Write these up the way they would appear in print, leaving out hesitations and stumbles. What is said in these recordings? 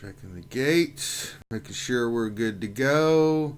Checking the gate, making sure we're good to go.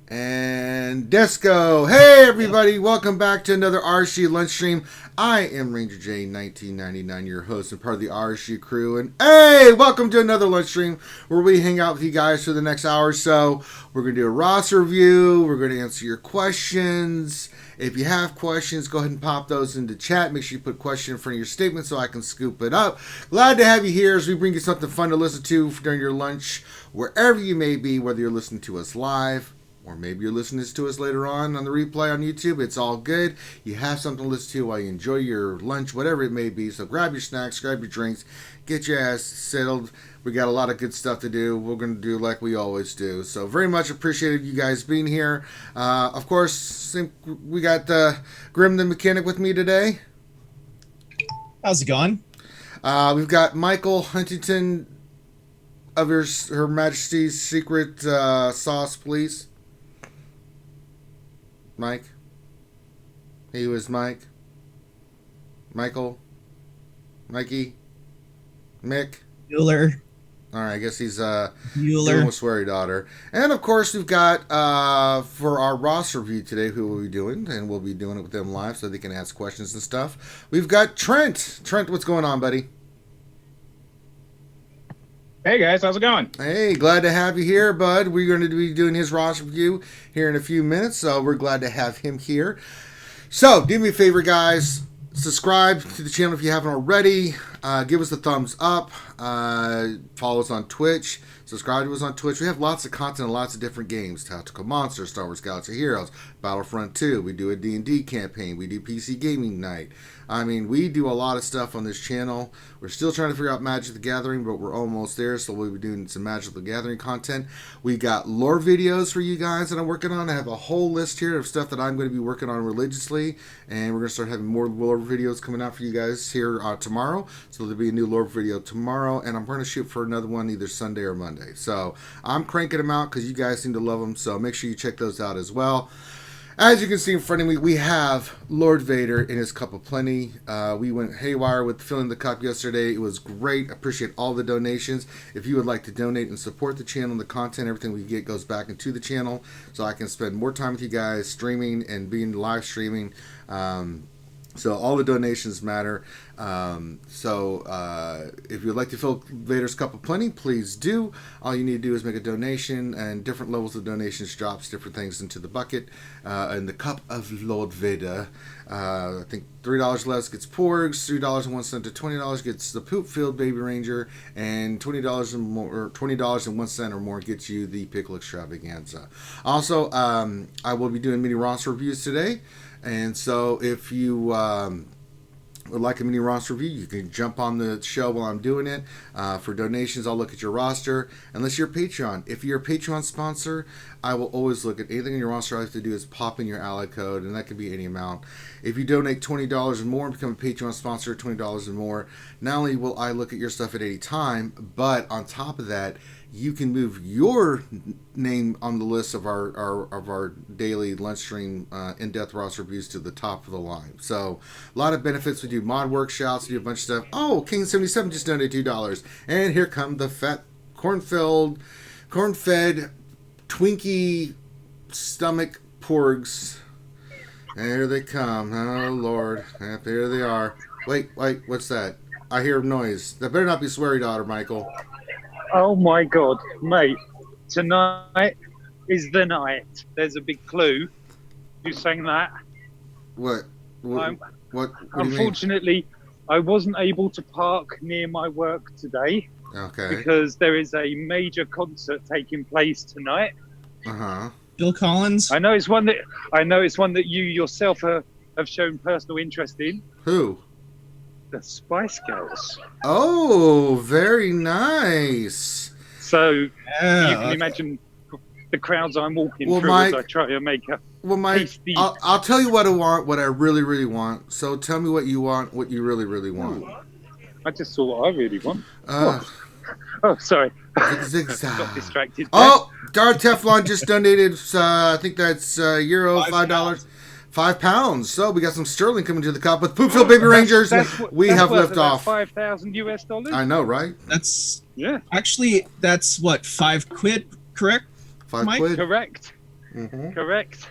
And Desco. Hey everybody, welcome back to another RSG Lunch Stream. I am Ranger J 1999, your host and part of the RSG crew. And hey, welcome to another lunch stream where we hang out with you guys for the next hour or so. We're going to do a roster review. We're going to answer your questions. If you have questions, go ahead and pop those into chat. Make sure you put question in front of your statement so I can scoop it up. Glad to have you here as we bring you something fun to listen to during your lunch, wherever you may be, whether you're listening to us live, or maybe you're listening to us later on the replay on YouTube. It's all good. You have something to listen to while you enjoy your lunch, whatever it may be. So grab your snacks, grab your drinks, get your ass settled. We got a lot of good stuff to do. We're going to do like we always do. So very much appreciated you guys being here. Of course, we got Grim the Mechanic with me today. How's it going? We've got Michael Huntington of Her Majesty's Secret Sauce, please. Mike. He was Mike. Michael. Mikey. Mick. Bueller. All right, I guess he's Bueller. dealing with Sweary Daughter. And of course, we've got for our roster review today, who we'll be doing, and we'll be doing it with them live so they can ask questions and stuff. We've got Trent. Trent, what's going on, buddy? Hey guys, how's it going? Hey, glad to have you here, bud. We're going to be doing his roster review here in a few minutes, so we're glad to have him here. So, do me a favor, guys. Subscribe to the channel if you haven't already. Give us a thumbs up. Follow us on Twitch. Subscribe to us on Twitch. We have lots of content and lots of different games. Tactical Monsters, Star Wars Galaxy Heroes, Battlefront 2. We do a D&D campaign. We do PC Gaming Night. I mean, we do a lot of stuff on this channel. We're still trying to figure out Magic the Gathering, but we're almost there, so we'll be doing some Magic the Gathering content. We got lore videos for you guys that I'm working on. I have a whole list here of stuff that I'm going to be working on religiously, and we're going to start having more lore videos coming out for you guys here tomorrow. So there'll be a new lore video tomorrow, and I'm going to shoot for another one either Sunday or Monday. So I'm cranking them out because you guys seem to love them, so make sure you check those out as well. As you can see in front of me, we have Lord Vader in his cup of plenty. We went haywire with filling the cup yesterday. It was great. Appreciate all the donations. If you would like to donate and support the channel and the content, everything we get goes back into the channel so I can spend more time with you guys streaming and being live streaming. So all the donations matter. If you'd like to fill Vader's cup of plenty, please do. All you need to do is make a donation, and different levels of donations drops different things into the bucket. In the cup of Lord Vader, I think $3 less gets Porgs, $3.01 to $20 gets the Poop Field Baby Ranger, and $20 and more, or $20.01 or more gets you the Pickle Extravaganza. Also, I will be doing mini roster reviews today. And so if you would like a mini roster review, you can jump on the show while I'm doing it. For donations, I'll look at your roster. Unless you're a Patreon. If you're a Patreon sponsor, I will always look at anything in your roster. All I have to do is pop in your ally code, and that can be any amount. If you donate $20 or more and become a Patreon sponsor, $20 or more, not only will I look at your stuff at any time, but on top of that, you can move your name on the list of our daily lunch stream in-depth roster reviews to the top of the line. So a lot of benefits. We do mod workshops. We do a bunch of stuff. Oh, King77 just donated $2. And here come the fat corn-fed Twinkie stomach porgs. And here they come. Oh, Lord. Yep, there they are. Wait, what's that? I hear noise. That better not be Sweary Daughter, Michael. Oh my god, mate. Tonight is the night. There's a big clue. You sang that. What do you unfortunately, I wasn't able to park near my work today. Okay. Because there is a major concert taking place tonight. Uh-huh. Bill Collins? I know it's one that you yourself have shown personal interest in. Who? The Spice Girls. Oh, very nice. So you can imagine the crowds I'm walking through Mike, as I try to make a Mike, I'll tell you what I want, what I really, really want. So tell me what you want, what you really, really want. I just saw what I really want. Oh, sorry. Got distracted. Oh, Darth Teflon just donated, I think that's Euro, $5. £5. So we got some sterling coming to the cup with Poopfield Baby Rangers. We have liftoff. $5,000 US. I know, right? That's Yeah, Actually, that's what, £5, correct? Five Mike? quid. correct. Mm-hmm. Correct.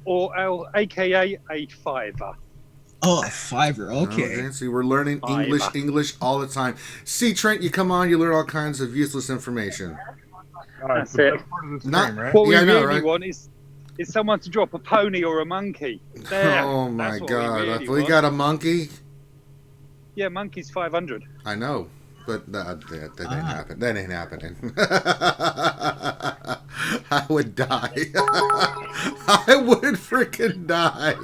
Or AKA a fiver. Oh, $5. Okay. Okay, see, we're learning Fiver. English all the time. See, Trent, you come on, you learn all kinds of useless information. That's the it. best part of the stream, Not- right? What Yeah, I we know, really right? want is someone to drop a pony or a monkey. There. Oh my That's what God! We, If really we want. got a monkey, Yeah, monkey's 500. I know, but that ain't happening. That ain't happening. I would die. I would freaking die.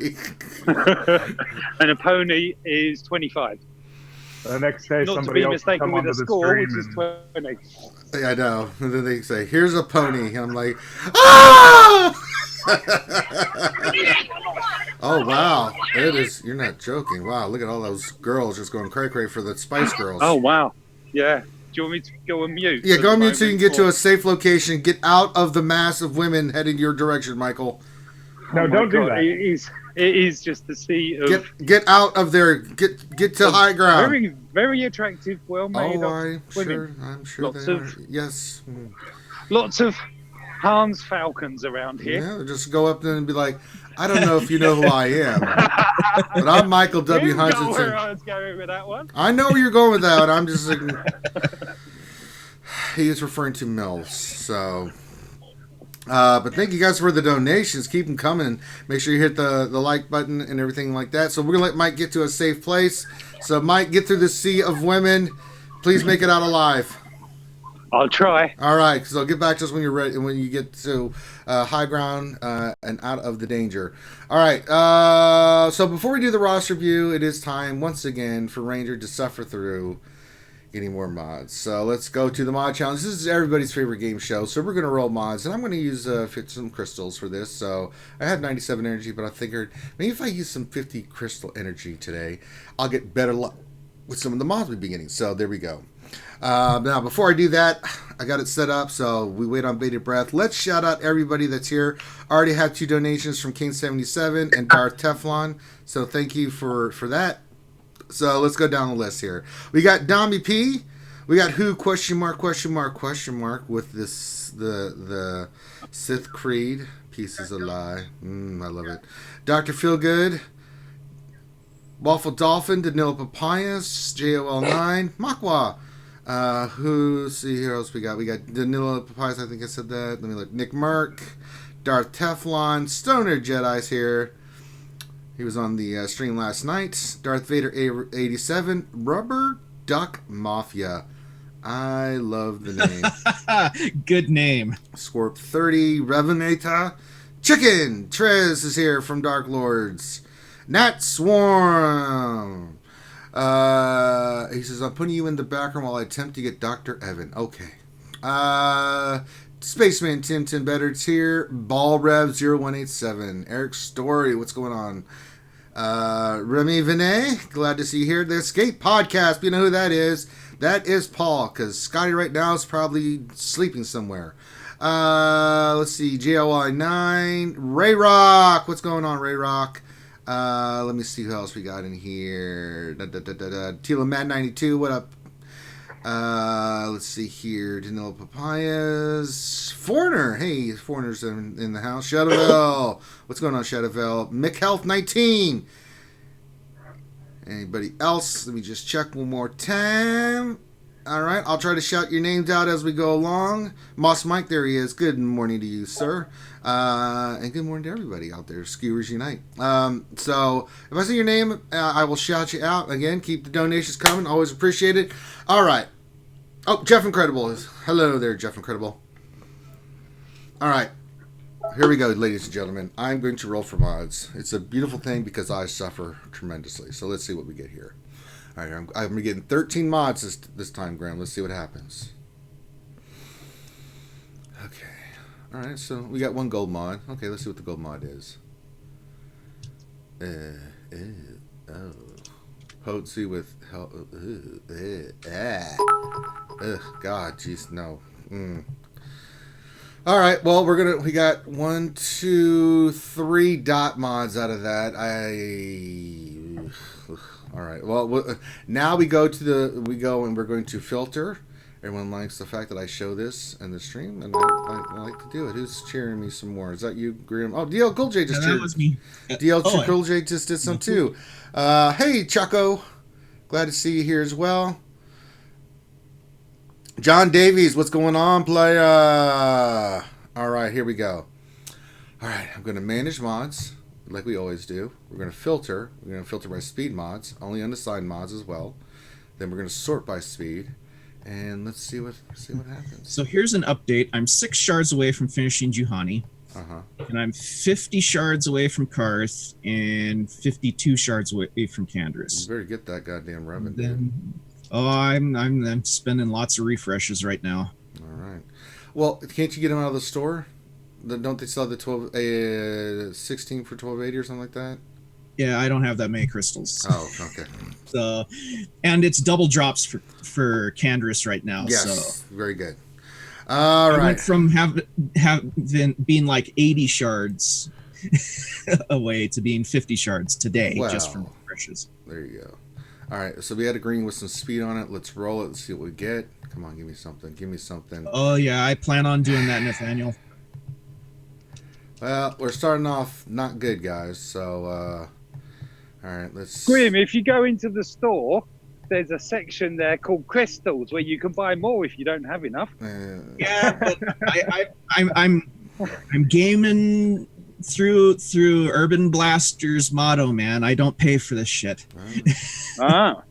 And a pony is 25. The next day, Not to somebody be else mistaken come with onto a the score, stream which is and 20. Yeah, I know. And then they say, "Here's a pony." And I'm like, "Ah!" Oh wow, it is. You're not joking. Wow, look at all those girls just going cray cray for the Spice Girls. Oh, wow. Yeah. Do you want me to go on mute? Yeah, for go the on mute so you can moment, get to or- a safe location. Get out of the mass of women heading your direction, Michael. no, Oh my don't do God, that. It is just the sea of Get out of there. Get to high ground. very, very attractive, well-made Oh, I'm women. sure Lots they of- are. Yes. Lots of Hans Falcons around here. Yeah, just go up there and be like, I don't know if you know who I am, but I'm Michael W. You got where Hutchinson. I was going with that one. I know where you're going with that. I'm just like, he is referring to MILFs. So, but thank you guys for the donations. Keep them coming. Make sure you hit the like button and everything like that. So we're gonna let Mike get to a safe place. So Mike, get through the sea of women. Please make it out alive. I'll try. All right, so get back to us when you're ready, when you get to high ground and out of the danger. All right, so before we do the roster review, it is time once again for Ranger to suffer through getting more mods. So let's go to the mod challenge. This is everybody's favorite game show, so we're going to roll mods, and I'm going to use some crystals for this. So I have 97 energy, but I figured maybe if I use some 50 crystal energy today, I'll get better luck with some of the mods we've been getting. So there we go. Now, before I do that, I got it set up, so we wait on bated breath. Let's shout out everybody that's here. I already have 2 donations from King77 and Darth Teflon, so thank you for that. So let's go down the list here. We got Dombie P. We got Who ? With this the Sith Creed. Peace is a lie. I love it. Dr. Feelgood. Waffle Dolphin, Danilo Papayas, JOL9, Makwa. See here else we got? We got Danilo Papayas, I think I said that. Let me look. Nick Merck, Darth Teflon, Stoner Jedi's here. He was on the stream last night. Darth Vader 87, Rubber Duck Mafia. I love the name. Good name. Scorp 30, Revenata, Chicken. Trez is here from Dark Lords. Nat Swarm. He says, I'm putting you in the background while I attempt to get Dr. Evan. Okay. Spaceman Tim Beddards here. Ball Rev 0187. Eric Story, what's going on? Remy Vinay, glad to see you here. The Escape Podcast, you know who that is. That is Paul, because Scotty right now is probably sleeping somewhere. Let's see, JOI9. Ray Rock, what's going on, Ray Rock? Let me see who else we got in here. Tila Mad 92, what up? Let's see here. Danilo Papayas. Foreigner. Hey, Foreigner's in the house. Shadowville. What's going on, Shadowville? Mick Health 19. Anybody else? Let me just check one more time. All right, I'll try to shout your names out as we go along. Moss Mike, there he is. Good morning to you, sir. And good morning to everybody out there. Skewers Unite. So if I see your name, I will shout you out. Again, keep the donations coming. Always appreciate it. All right. Oh, Jeff Incredible is. Hello there, Jeff Incredible. All right. Here we go, ladies and gentlemen. I'm going to roll for mods. It's a beautiful thing because I suffer tremendously. So let's see what we get here. All right, I'm getting 13 mods this time, Graham. Let's see what happens. Okay. All right, so we got one gold mod. Okay, let's see what the gold mod is. Potency with help. God, jeez, no. All right, well, we got 1, 2, 3 dot mods out of that. All right, well, now we go and we're going to filter Everyone likes the fact that I show this in the stream, and I like to do it. Who's cheering me some more? Is that you, Grim? Oh, DL Cool J just cheered. That was me. DL Cool J just did some too. Hey, Chucko. Glad to see you here as well. John Davies, what's going on, player? All right, here we go. All right, I'm going to manage mods like we always do. We're going to filter. We're going to filter by speed mods, only unassigned mods as well. Then we're going to sort by speed, and let's see what happens. So here's an update. I'm 6 shards away from finishing Juhani. And I'm 50 shards away from Karth and 52 shards away from Kandris. You better get that goddamn revenue. I'm spending lots of refreshes right now. All right. Well, can't you get them out of the store? Don't they sell the 16 for 1280 or something like that? Yeah, I don't have that many crystals. Oh, okay. So, and it's double drops for Kandris right now. Yes, so. Very good. All right. I went from being like 80 shards away to being 50 shards today, just from refreshes. There you go. All right, so we had a green with some speed on it. Let's roll it and see what we get. Come on, give me something. Give me something. Oh, yeah, I plan on doing that, Nathaniel. Well, we're starting off not good, guys. So, all right, let's... Grim, if you go into the store, there's a section there called crystals where you can buy more if you don't have enough. Yeah, but I'm gaming through Urban Blaster's motto, man. I don't pay for this shit. Ah.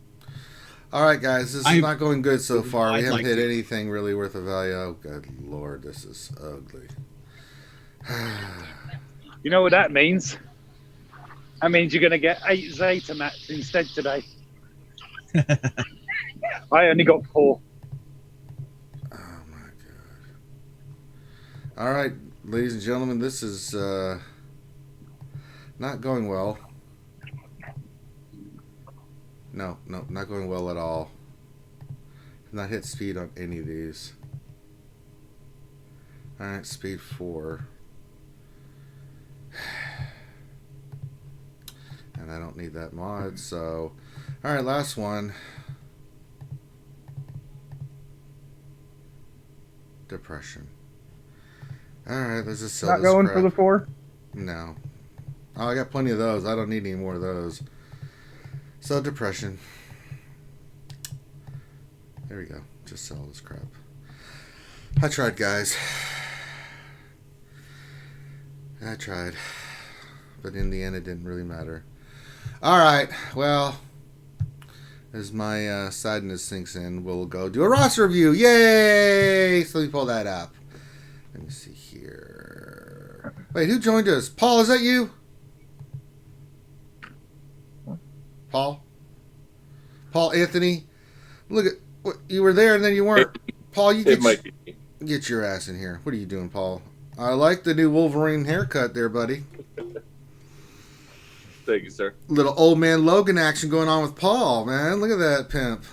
All right, guys, this is not going good so far. We haven't hit it. anything really worth of value. Oh, good Lord, this is ugly. You know what that means? That means you're going to get 8 Zeta mats instead today. I only got 4. Oh, my God. All right, ladies and gentlemen, this is not going well. No, not going well at all. Not hit speed on any of these. All right, speed 4. And I don't need that mod, so... All right, last one. Depression. All right, let's just sell Not this going crap. for the 4? No. Oh, I got plenty of those. I don't need any more of those. So, depression. There we go. Just sell this crap. I tried, guys. I tried. But in the end, it didn't really matter. All right. Well, as my sadness sinks in, we'll go do a roster review. Yay! So let me pull that up. Let me see here. Wait, who joined us? Paul, is that you? Paul Anthony? Look at what you were there and then you weren't. Paul, you get your ass in here. What are you doing, Paul? I like the new Wolverine haircut there, buddy. Thank you, sir. Little old man Logan action going on with Paul, man. Look at that pimp.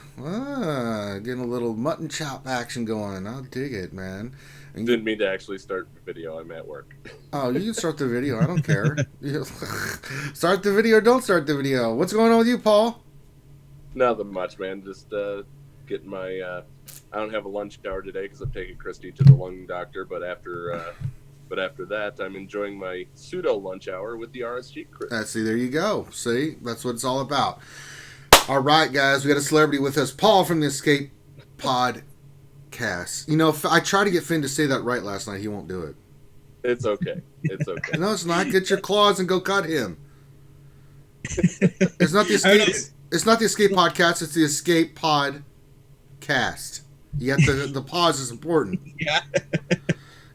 Getting a little mutton chop action going. I'll dig it, man. And didn't mean to actually start the video. I'm at work. Oh, you can start the video. I don't care. Start the video or don't start the video. What's going on with you, Paul? Nothing much, man. Just getting my... I don't have a lunch hour today because I'm taking Christy to the lung doctor, but after that, I'm enjoying my pseudo lunch hour with the RSG crew. See, there you go. See, that's what it's all about. All right, guys, we got a celebrity with us, Paul from the Escape Podcast. You know, I tried to get Finn to say that right last night. He won't do it. It's okay. It's okay. No, it's not. Get your claws and go cut him. It's not the Escape. It's not the Escape Podcast. It's the Escape Podcast. You have the pause is important. Yeah.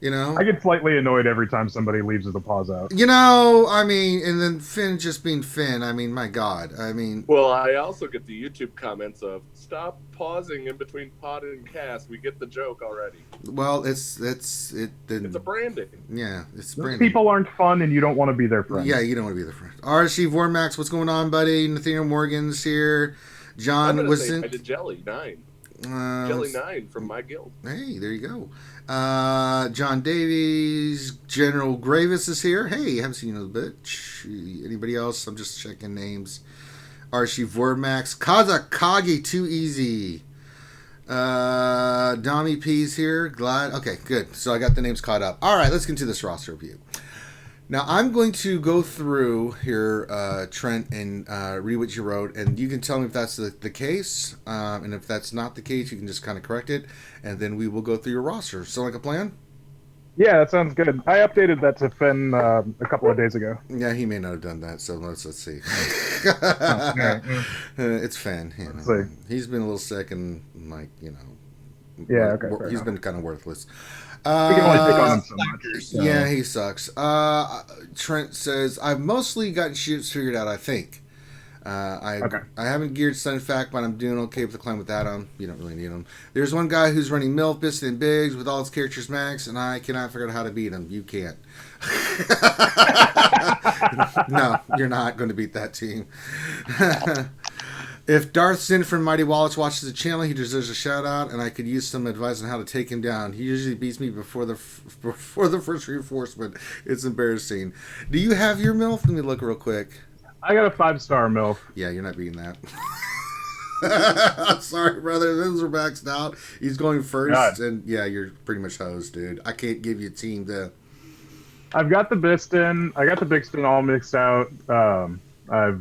You know? I get slightly annoyed every time somebody leaves with a pause out. You know, I mean, and then Finn just being Finn. I mean, my God. I mean... Well, I also get the YouTube comments of, stop pausing in between pod and cast. We get the joke already. Well, it's a branding. Yeah, it's Those branding. people aren't fun and you don't want to be their friend. Yeah, you don't want to be their friend. RSG Vormax, what's going on, buddy? Nathaniel Morgan's here. John I'm was say in... hi to Jelly 9. Jelly 9 from my guild. Hey, there you go. John Davies, General Gravis is here. Hey, haven't seen you in a bit. Anybody else? I'm just checking names. Archie Vormax, Kazakage, too easy. Donnie P's here. Glad. Okay, good. So I got the names caught up. All right, let's get into this roster review. Now I'm going to go through here, Trent, and read what you wrote, and you can tell me if that's the case, and if that's not the case, you can just kind of correct it, and then we will go through your roster. Sound like a plan? Yeah, that sounds good. I updated that to Finn a couple of days ago. Yeah, he may not have done that, so let's see. It's Finn. You know. Let's see. He's been a little sick and, like, Yeah, okay. he's been kind of worthless. We can only take on him so much. So. Yeah, he sucks. Trent says, I've mostly gotten shoots figured out, I think. I haven't geared Sun Fact, but I'm doing okay with the climb without him. You don't really need him. There's one guy who's running MILF, Biston, and Biggs with all his characters max, and I cannot figure out how to beat him. You can't. No, you're not going to beat that team. If Darth Sin from Mighty Wallace watches the channel, he deserves a shout out, and I could use some advice on how to take him down. He usually beats me before the first reinforcement. It's embarrassing. Do you have your MILF? Let me look real quick. I got a 5-star MILF. Yeah, you're not beating that. I'm sorry, brother. Those are maxed out. He's going first, God. and yeah, you're pretty much hosed, dude. I can't give you a team to. I've got the Biston. I got the Bixton all mixed out. I've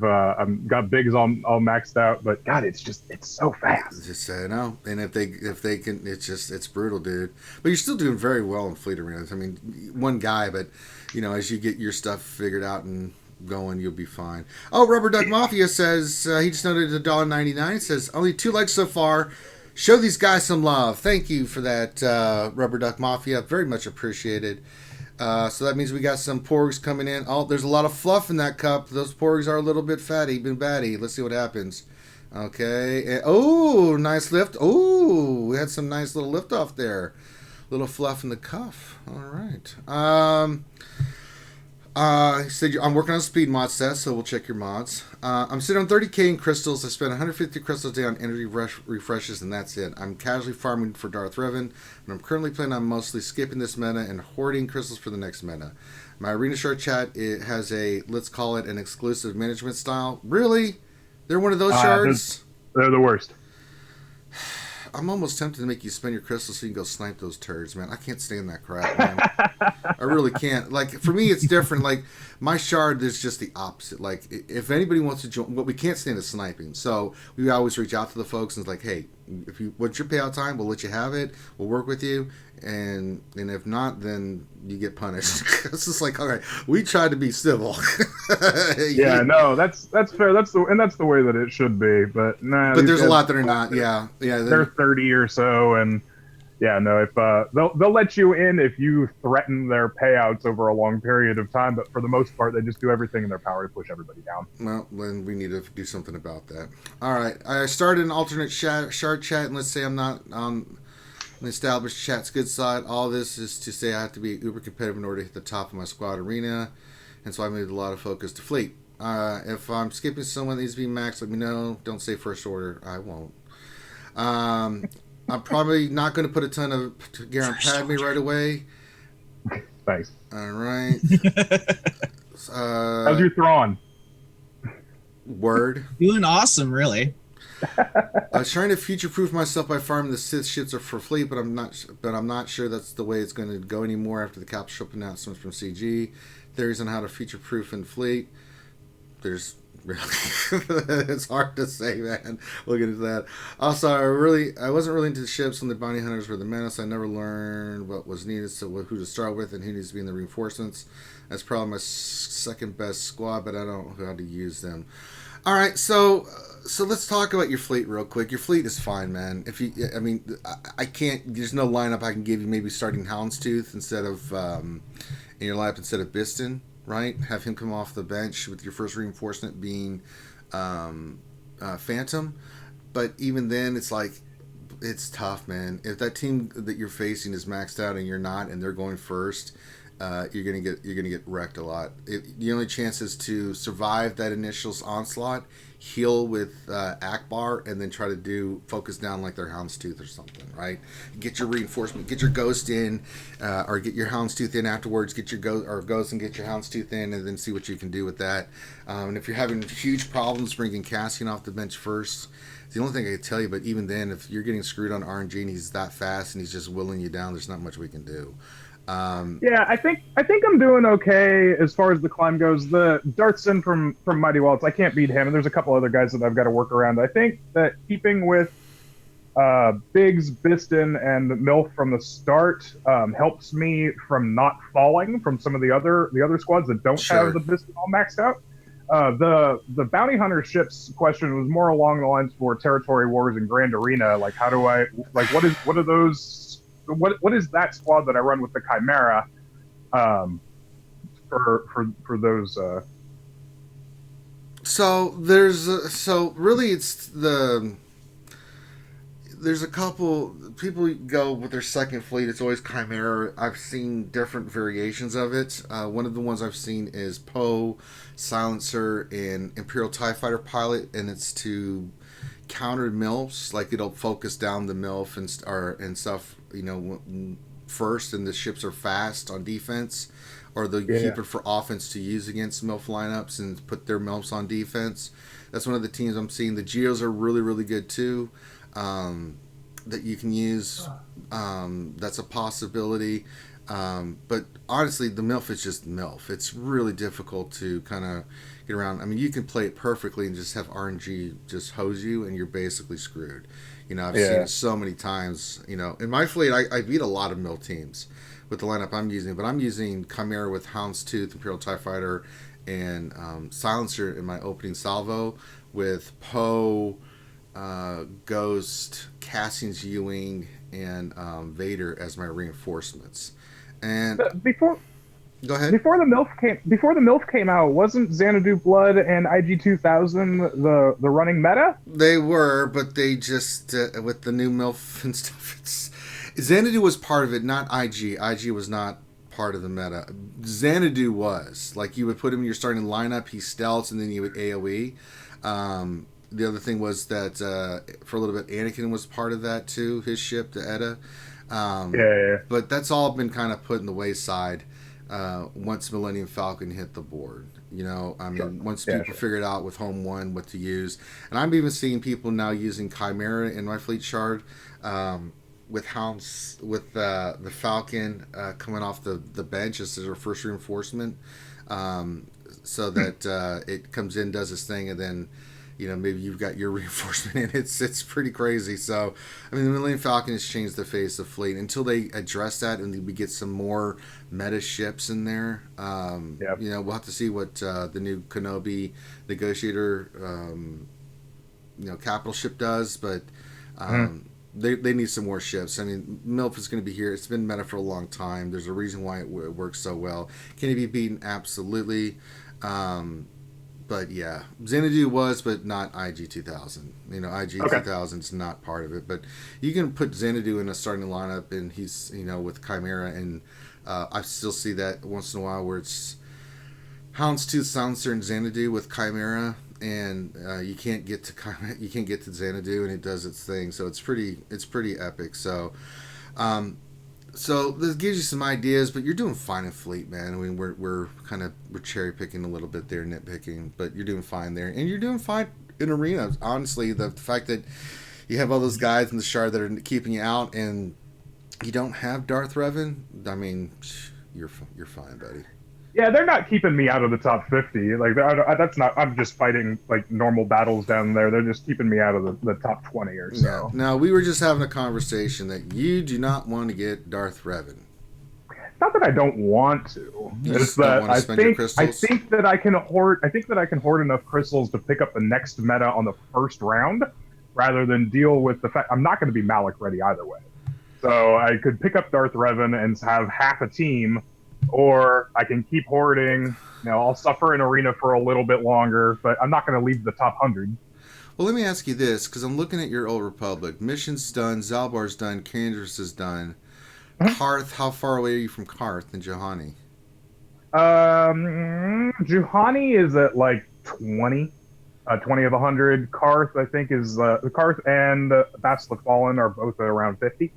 got Biggs all maxed out, but God, it's so fast. Just no, and if they can, it's brutal, dude. But you're still doing very well in Fleet Arenas. I mean, one guy, but as you get your stuff figured out and going, you'll be fine. Oh, Rubber Duck Mafia says he just noted $1.99. Says only 2 likes so far. Show these guys some love. Thank you for that, Rubber Duck Mafia. Very much appreciated. So that means we got some porgs coming in. Oh, there's a lot of fluff in that cup. Those porgs are a little bit fatty, been batty. Let's see what happens. Okay. Oh, nice lift. Oh, we had some nice little lift off there. Little fluff in the cuff. All right. He said, I'm working on speed mod sets, so we'll check your mods. I'm sitting on 30k in crystals. I spend 150 crystals a day on energy refreshes, and that's it. I'm casually farming for Darth Revan, and I'm currently planning on mostly skipping this meta and hoarding crystals for the next meta. My Arena Shard chat, it has let's call it an exclusive management style. Really? They're one of those shards? They're the worst. I'm almost tempted to make you spend your crystals so you can go snipe those turds, man. I can't stand that crap, man. I really can't. Like, for me, it's different. Like, my shard is just the opposite. Like, if anybody wants to join, what we can't stand is sniping. So we always reach out to the folks and it's like, hey, what's your payout time? We'll let you have it. We'll work with you. And if not, then you get punished. It's just like, all right, we tried to be civil. Yeah, no, that's fair. That's the way that it should be. But nah. But there's a lot that are not. Yeah. They're 30 or so, and yeah, no. If they'll let you in if you threaten their payouts over a long period of time. But for the most part, they just do everything in their power to push everybody down. Well, then we need to do something about that. All right, I started an alternate shard chat, and let's say I'm not on the established chat's good side. All this is to say I have to be uber competitive in order to hit the top of my squad arena, and so I moved a lot of focus to fleet. If I'm skipping someone that needs to be maxed, let me know. Don't say first order. I won't. I'm probably not going to put a ton of gear on Padme right away. Thanks. All right. How's your Thrawn? Word. Doing awesome, really. I was trying to future-proof myself by farming the Sith ships for fleet, but I'm not sure that's the way it's going to go anymore after the capsule announcements from CG. Theories on how to future-proof in fleet. There's really, it's hard to say, man. We'll get into that. Also, I wasn't really into the ships when the bounty hunters were the menace. I never learned what was needed, so who to start with and who needs to be in the reinforcements. That's probably my second best squad, but I don't know how to use them. All right, so let's talk about your fleet real quick. Your fleet is fine, man. I can't. There's no lineup I can give you. Maybe starting Houndstooth instead of in your lineup instead of Biston, right? Have him come off the bench with your first reinforcement being Phantom. But even then, it's like it's tough, man. If that team that you're facing is maxed out and you're not, and they're going first, you're gonna get wrecked a lot. The only chance is to survive that initial onslaught, heal with Akbar, and then try to focus down like their Houndstooth or something, right? Get your reinforcement, get your Ghost in, or get your Houndstooth in afterwards. Get your Ghost and get your Houndstooth in, and then see what you can do with that. And if you're having huge problems bringing Cassian off the bench first, the only thing I could tell you, but even then, if you're getting screwed on RNG and he's that fast and he's just willing you down, there's not much we can do. Yeah, I think I'm doing okay as far as the climb goes. The Dartson from Mighty Waltz, I can't beat him, and there's a couple other guys that I've got to work around. I think that keeping with Biggs, Biston, and Milf from the start helps me from not falling from some of the other squads that don't have the Biston all maxed out. The bounty hunter ships question was more along the lines for territory wars and Grand Arena. Like, how do I what are those? What is that squad that I run with the Chimera for those? So really it's there's a couple people go with their second fleet. It's always Chimera. I've seen different variations of it. One of the ones I've seen is Poe, Silencer, and Imperial TIE Fighter pilot, and it's to counter MILFs. Like, it'll focus down the MILF and stuff, first, and the ships are fast on defense, or they'll keep it for offense to use against MILF lineups and put their MILFs on defense. That's one of the teams I'm seeing. The Geos are really, really good too. That you can use. That's a possibility. But honestly, the MILF is just MILF. It's really difficult to kind of get around. I mean, you can play it perfectly and just have RNG just hose you, and you're basically screwed. I've seen it so many times. In my fleet, I beat a lot of MILF teams with the lineup I'm using, but I'm using Chimera with Houndstooth, Imperial TIE Fighter, and Silencer in my opening salvo with Poe, Ghost, Cassian's Ewing, and Vader as my reinforcements. And go ahead. Before the MILF came out, wasn't Xanadu Blood and IG 2000 the running meta? They were, but they just with the new MILF and stuff. Xanadu was part of it, not IG. IG was not part of the meta. Xanadu was, like, you would put him in your starting lineup, he stealths, and then you would AoE. The other thing was that for a little bit, Anakin was part of that too. His ship, the Edda. But that's all been kind of put in the wayside once Millennium Falcon hit the board. Once people figured out with Home 1 what to use. And I'm even seeing people now using Chimera in my fleet shard with Hounds, with the Falcon coming off the bench as their first reinforcement, so that it comes in, does its thing, and then maybe you've got your reinforcement in. It's pretty crazy. So, I mean, the Millennium Falcon has changed the face of fleet. Until they address that and we get some more meta ships in there, we'll have to see what the new Kenobi Negotiator, capital ship does. But they need some more ships. I mean, MILF is going to be here. It's been meta for a long time. There's a reason why it works so well. Can it be beaten? Absolutely. But yeah, Xanadu was, but not IG 2000. IG 2000 is not part of it. But you can put Xanadu in a starting lineup, and he's, with Chimera, and I still see that once in a while where it's Houndstooth, Silencer, and Xanadu with Chimera, and you can't get to Xanadu, and it does its thing. So it's pretty epic. So. So this gives you some ideas, but you're doing fine in fleet, man. I mean, we're cherry picking a little bit there, nitpicking, but you're doing fine there, and you're doing fine in arena. Honestly, the fact that you have all those guys in the shard that are keeping you out, and you don't have Darth Revan, I mean, you're fine, buddy. Yeah, they're not keeping me out of the top 50. Like, that's not. I'm just fighting like normal battles down there. They're just keeping me out of the top 20 or so. No, we were just having a conversation that you do not want to get Darth Revan. It's not that I don't want to. It's that I think that I can hoard. I think that I can hoard enough crystals to pick up the next meta on the first round, rather than deal with the fact I'm not going to be Malik ready either way. So I could pick up Darth Revan and have half a team. Or I can keep hoarding. I'll suffer in arena for a little bit longer, but I'm not going to leave the top 100. Well, let me ask you this, because I'm looking at your Old Republic. Mission's done, Zalbar's done, Candace is done. Karth, how far away are you from Karth and Juhani? Juhani is at like 20 of 100. Karth, I think, is Karth and Bastila Fallen are both at around 50.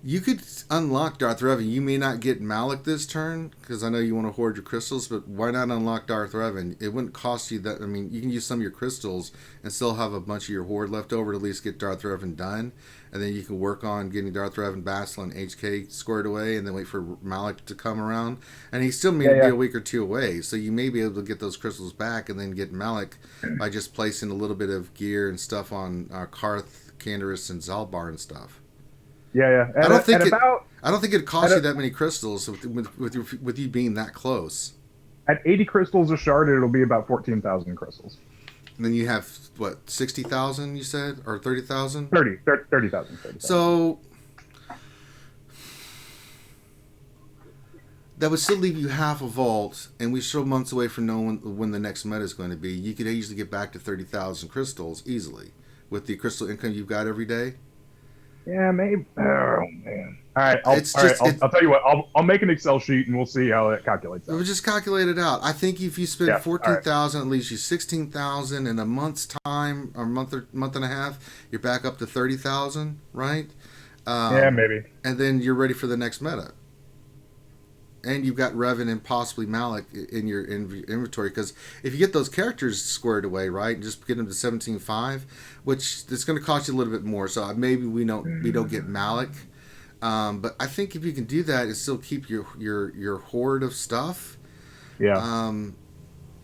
You could unlock Darth Revan. You may not get Malik this turn because I know you want to hoard your crystals, but why not unlock Darth Revan? It wouldn't cost you that. I mean, you can use some of your crystals and still have a bunch of your hoard left over to at least get Darth Revan done, and then you can work on getting Darth Revan, Bastila, and HK squared away, and then wait for Malik to come around. And he still may be a week or two away, so you may be able to get those crystals back and then get Malik by just placing a little bit of gear and stuff on Karth, Canderous, and Zalbar and stuff. Yeah. I don't think it costs you that many crystals with you being that close. At 80 crystals a shard, it'll be about 14,000 crystals. And then you have, what, 60,000 you said? Or 30,000? 30,000. So that would still leave you half a vault, and we're still months away from knowing when the next meta is going to be. You could easily get back to 30,000 crystals easily with the crystal income you've got every day. Yeah, maybe. Oh man! All right, I'll tell you what. I'll make an Excel sheet and we'll see how it calculates. We'll just calculate it out. I think if you spend 14,000, it leaves you 16,000 in a month's time, or month and a half. You're back up to 30,000, right? Yeah, maybe. And then you're ready for the next meta. And you've got Revan and possibly Malik in your inventory, because if you get those characters squared away, right, just get them to 17.5, which it's going to cost you a little bit more. So maybe we don't get Malik, but I think if you can do that and still keep your hoard of stuff, and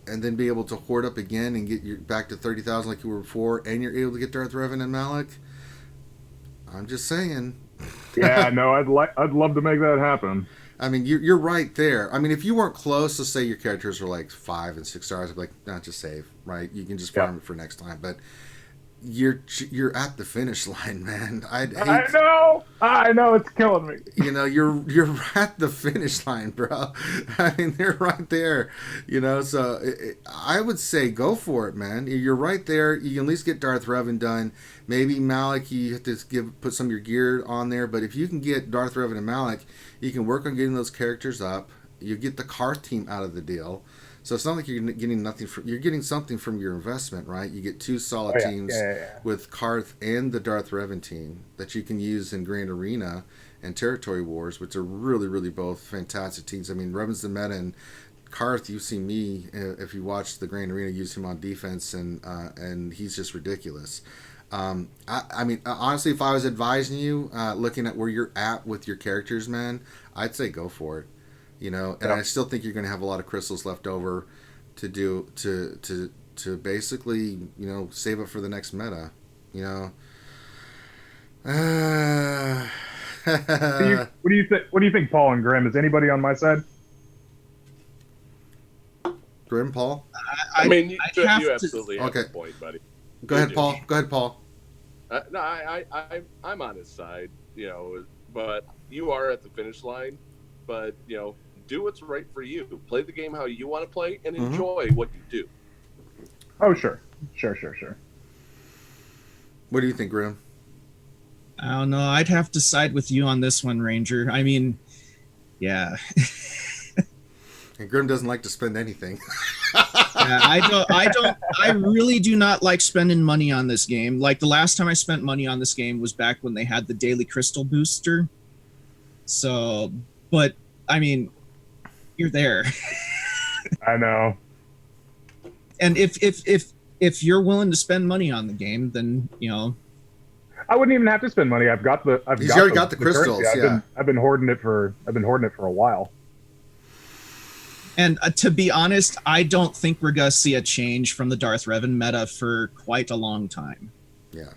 then be able to hoard up again and get you back to 30,000 like you were before, and you're able to get Darth Revan and Malik. I'm just saying. Yeah, no, I'd love to make that happen. I mean, you're right there. I mean, if you weren't close, let's say your characters are like 5 and 6 stars, I'd be like, nah, just save, right? You can just farm it for next time. But you're at the finish line, man. I know, it's killing me. You know, you're at the finish line, bro. I mean, they're right there. You know, so I would say go for it, man. You're right there. You can at least get Darth Revan done. Maybe Malik, you have to put some of your gear on there. But if you can get Darth Revan and Malik, you can work on getting those characters up. You get the Karth team out of the deal. So it's not like you're getting nothing you're getting something from your investment, right? You get 2 solid teams with Karth and the Darth Revan team that you can use in Grand Arena and Territory Wars, which are really, really both fantastic teams. I mean, Revan's the meta, and Karth, you've seen me, if you watch the Grand Arena, use him on defense, and he's just ridiculous. I mean, honestly, if I was advising you, looking at where you're at with your characters, man, I'd say go for it. You know, and I still think you're going to have a lot of crystals left over to basically, you know, save it for the next meta. You know. What do you think, Paul and Grim? Is anybody on my side? Grim, Paul. I mean, you absolutely have a point, buddy. Go ahead, Paul. No, I'm on his side, you know, but you are at the finish line. But, you know, do what's right for you. Play the game how you want to play and enjoy what you do. Oh, sure. What do you think, Grim? I don't know. I'd have to side with you on this one, Ranger. I mean, yeah. And Grim doesn't like to spend anything. Yeah, I really do not like spending money on this game. Like, the last time I spent money on this game was back when they had the daily crystal booster. So, but I mean, you're there. I know. And if you're willing to spend money on the game, then, you know, I wouldn't even have to spend money. He's already got the crystals. I've been hoarding it for a while. And to be honest, I don't think we're gonna see a change from the Darth Revan meta for quite a long time. Yeah.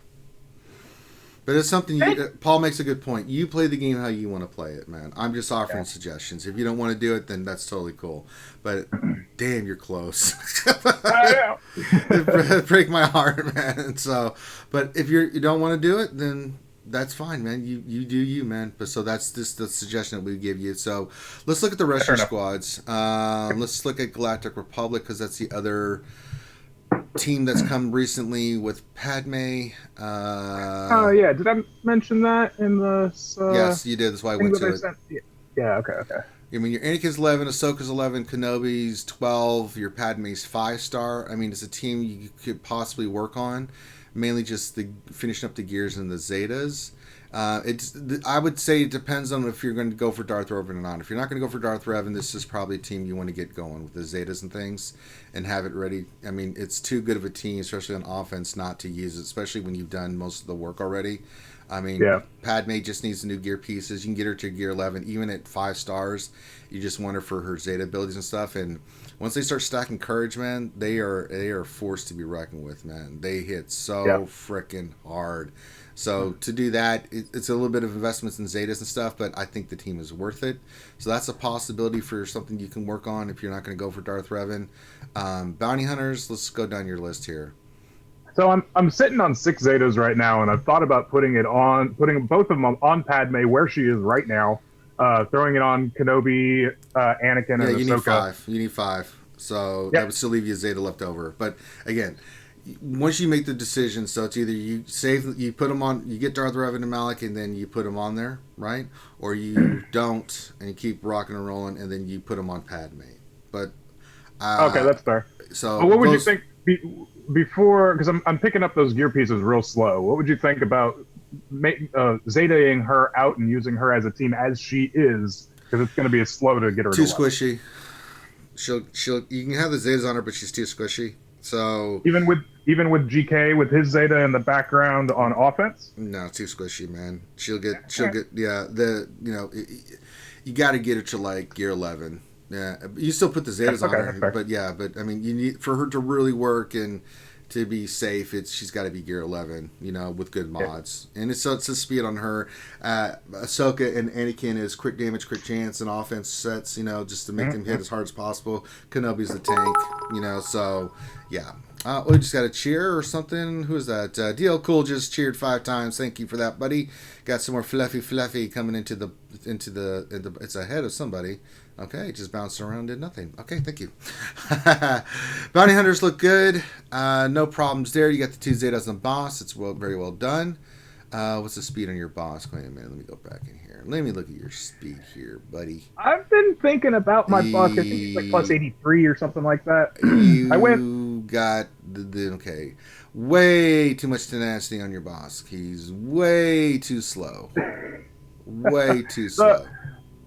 But it's something Paul makes a good point. You play the game how you want to play it, man. I'm just offering suggestions. If you don't want to do it, then that's totally cool. But damn, you're close. I know. Break my heart, man. So, but if you don't want to do it, then that's fine, man. You do you, man. But so that's just the suggestion that we give you. So let's look at the rest of your squads. Let's look at Galactic Republic, because that's the other team that's come recently with Padme. Oh yeah, did I mention that in the? Yes, you did. That's why I went to it. Yeah. Okay. I mean, your Anakin's 11, Ahsoka's 11, Kenobi's 12, your Padme's 5-star. I mean, it's a team you could possibly work on. mainly just the finishing up the gears and the Zetas. I would say it depends on if you're going to go for Darth Revan or not. If you're not going to go for Darth Revan, this is probably a team you want to get going with the Zetas and things and have it ready. I mean, it's too good of a team, especially on offense, not to use it, especially when you've done most of the work already. I mean, Padme just needs the new gear pieces. You can get her to gear 11, even at 5 stars. You just want her for her Zeta abilities and stuff. And once they start stacking courage, man, they are forced to be reckoned with, man. They hit so freaking hard. So to do that, it's a little bit of investments in Zetas and stuff, but I think the team is worth it. So that's a possibility for something you can work on if you're not going to go for Darth Revan. Bounty Hunters, let's go down your list here. So I'm sitting on 6 Zetas right now, and I've thought about putting both of them on Padme where she is right now, throwing it on Kenobi, Anakin, and Ahsoka. You need 5. You need 5. So that would still leave you a Zeta left over. But again, once you make the decision, so it's either you put them on, you get Darth Revan and Malik, and then you put them on there, right? Or you don't, and you keep rocking and rolling, and then you put them on Padme. But okay, that's fair. So what would you think before? Because I'm picking up those gear pieces real slow. What would you think about Zetaing her out and using her as a team as she is? Because it's going to be slow to get her too to squishy. She'll you can have the Zetas on her, but she's too squishy. So even with GK with his Zeta in the background on offense, no, too squishy, man. She'll get you got to get her to like gear 11. Yeah, you still put the Zetas on her, but I mean, you need for her to really work and to be safe. She's got to be gear 11, with good mods, and it's a speed on her. Ahsoka and Anakin is quick damage, quick chance, and offense sets, just to make them hit as hard as possible. Kenobi's the tank, so yeah. We just got a cheer or something. Who is that? DL Cool just cheered 5 times. Thank you for that, buddy. Got some more fluffy coming into the. It's ahead of somebody. Okay, just bounced around, did nothing. Okay, thank you. Bounty Hunters look good. No problems there. You got the 2 Zetas on boss. It's very well done. What's the speed on your boss? Wait a minute. Let me go back in here. Let me look at your speed here, buddy. I've been thinking about my boss. I think it's like plus 83 or something like that. You got okay. Way too much tenacity on your boss. He's way too slow. Way too slow.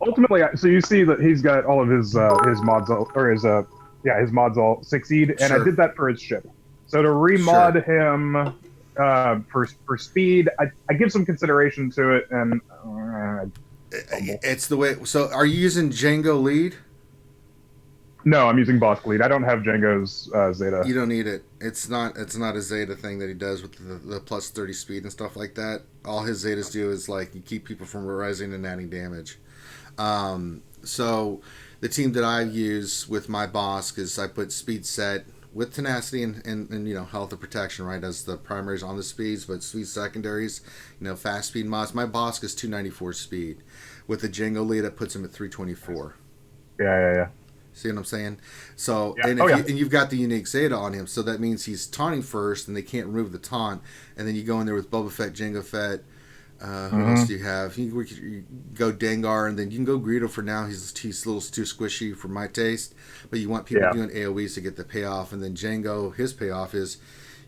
Ultimately, so you see that he's got all of his mods his mods all succeed, and I did that for his ship. So to remod him for speed, I give some consideration to it, and it's the way. So are you using Django lead? No, I'm using boss lead. I don't have Django's Zeta. You don't need it. It's not a Zeta thing that he does with the plus 30 speed and stuff like that. All his Zetas do is like you keep people from rising and adding damage. So the team that I use with my boss is I put speed set with tenacity and health and protection, right, as the primaries on the speeds, but speed secondaries, fast speed mods. My boss is 294 speed. With the Django lead, that puts him at 324. Yeah. See what I'm saying? So, and you've got the unique Zeta on him, so that means he's taunting first, and they can't remove the taunt. And then you go in there with Boba Fett, Jango Fett. Who else do you have? You go Dengar, and then you can go Greedo for now. He's a little too squishy for my taste. But you want people doing AoEs to get the payoff. And then Django, his payoff is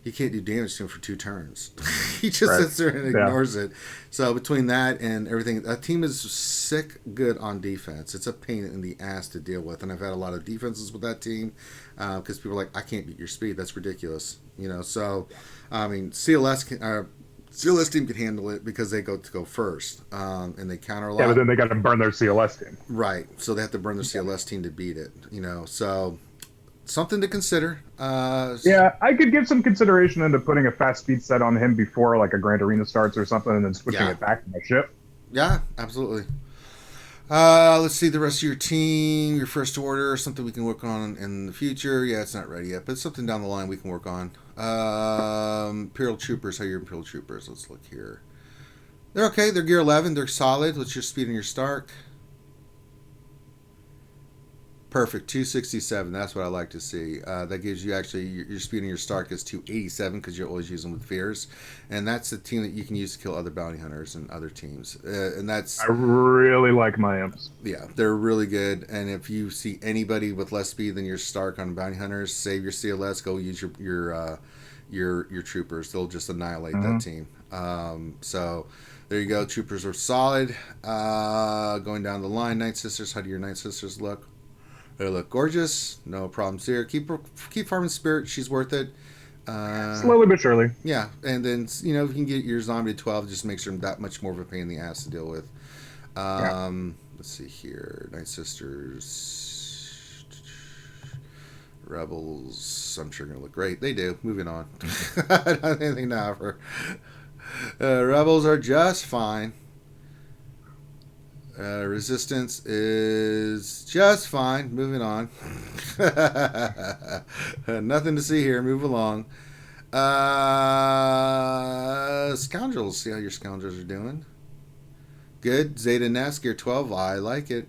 you can't do damage to him for 2 turns. He just sits there and ignores it. So between that and everything, that team is sick good on defense. It's a pain in the ass to deal with. And I've had a lot of defenses with that team because people are like, I can't beat your speed. That's ridiculous. So, I mean, CLS team can handle it because they go first, and they counter a lot. Yeah, but then they got to burn their CLS team. Right, so they have to burn their CLS team to beat it. So something to consider. I could give some consideration into putting a fast speed set on him before like a Grand Arena starts or something, and then switching it back to my ship. Yeah, absolutely. Let's see the rest of your team, your first order, something we can work on in the future. Yeah, it's not ready yet, but something down the line we can work on. Imperial Troopers, how are your Imperial Troopers? Let's look here. They're okay. They're gear 11. They're solid. What's your speed and your Stark? Perfect. 267. That's what I like to see. That gives you actually your speed and your Stark is 287 because you always use them with fears, and that's the team that you can use to kill other bounty hunters and other teams. And that's I really like my imps. Yeah, they're really good. And if you see anybody with less speed than your Stark on bounty hunters, save your CLS. Go use your troopers. They'll just annihilate that team. So there you go. Troopers are solid. Going down the line, Night Sisters. How do your Night Sisters look? They look gorgeous. No problems here. Keep farming Spirit. She's worth it. Slowly but surely. Yeah, and then if you can get your zombie to 12, just makes them that much more of a pain in the ass to deal with. Let's see here. Night Sisters, Rebels. I'm sure gonna look great. They do. Moving on. I don't have anything to offer. Rebels are just fine. Resistance is just fine. Moving on. Nothing to see here. Move along. Scoundrels. See how your scoundrels are doing. Good. Zeta Nest, Gear 12. I like it.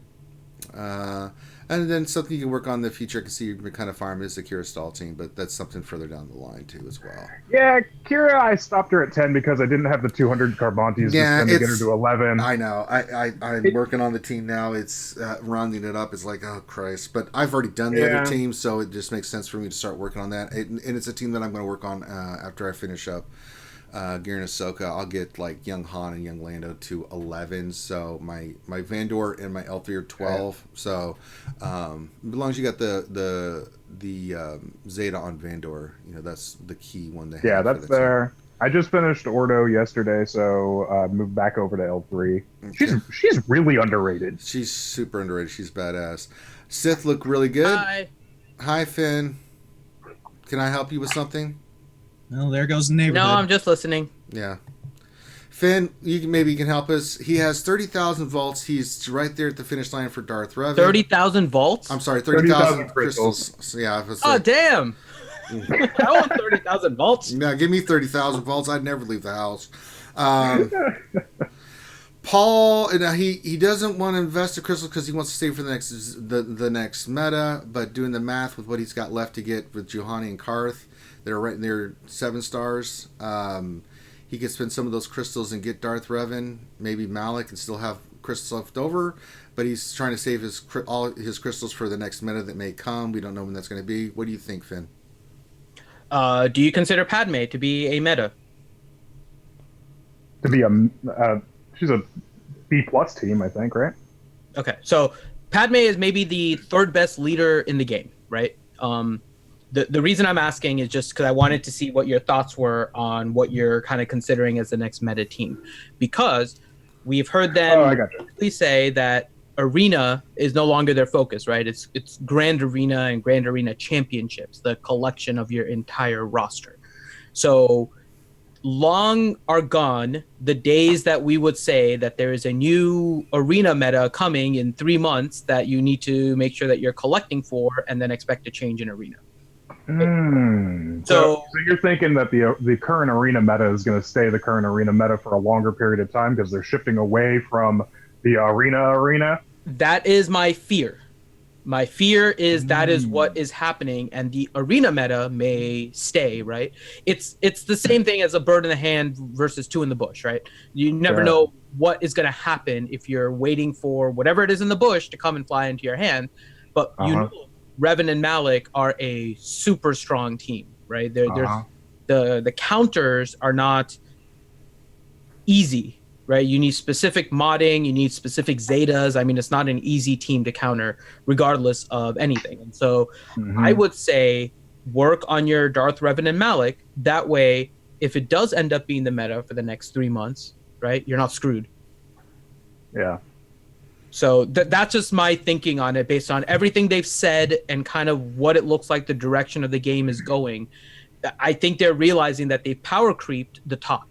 And then something you can work on in the future. I can see you can kind of farm is the Kira Stall team, but that's something further down the line too as well. Yeah, Kira, I stopped her at 10 because I didn't have the 200 Carbontes to get her to 11. I know. I'm working on the team now. It's rounding it up. It's like, oh Christ! But I've already done the other team, so it just makes sense for me to start working on that. And it's a team that I'm going to work on after I finish up Gear and Ahsoka. I'll get like Young Han and Young Lando to 11. So my Vandor and my L3 are 12. So as long as you got the Zeta on Vandor, that's the key one to have. Yeah, that's there. I just finished Ordo yesterday, so moved back over to L3. Okay. She's really underrated. She's super underrated. She's badass. Sith look really good. Hi, Finn. Can I help you with something? Well, there goes the neighborhood. No, I'm just listening. Yeah. Finn, maybe you can help us. He has 30,000 volts. He's right there at the finish line for Darth Revan. 30,000 volts? I'm sorry, 30,000 crystals. So, yeah. Oh, damn. I want 30,000 volts. No, give me 30,000 volts. I'd never leave the house. Paul, he doesn't want to invest the crystal because he wants to stay for the next meta, but doing the math with what he's got left to get with Juhani and Karth, they're right near 7 stars. He could spend some of those crystals and get Darth Revan, maybe Malik, and still have crystals left over. But he's trying to save all his crystals for the next meta that may come. We don't know when that's going to be. What do you think, Finn? Do you consider Padme to be a meta? To be she's a B+ team, I think, right? Okay, so Padme is maybe the third best leader in the game, right? The reason I'm asking is just because I wanted to see what your thoughts were on what you're kind of considering as the next meta team, because we've heard them say that Arena is no longer their focus, right? It's Grand Arena and Grand Arena Championships, the collection of your entire roster. So long are gone the days that we would say that there is a new Arena meta coming in 3 months that you need to make sure that you're collecting for and then expect to change in Arena. So you're thinking that the current Arena meta is going to stay the current Arena meta for a longer period of time because they're shifting away from the Arena? That is my fear. My fear is that is what is happening, and the Arena meta may stay, right? It's the same thing as a bird in the hand versus two in the bush, right? You never know what is going to happen if you're waiting for whatever it is in the bush to come and fly into your hand. But you know Revan and Malik are a super strong team, right? The counters are not easy, right? You need specific modding, you need specific Zetas. I mean, it's not an easy team to counter regardless of anything. And so I would say work on your Darth Revan and Malik. That way, if it does end up being the meta for the next 3 months, right, you're not screwed. Yeah. So that's just my thinking on it based on everything they've said and kind of what it looks like the direction of the game is going. I think they're realizing that they've power creeped the top.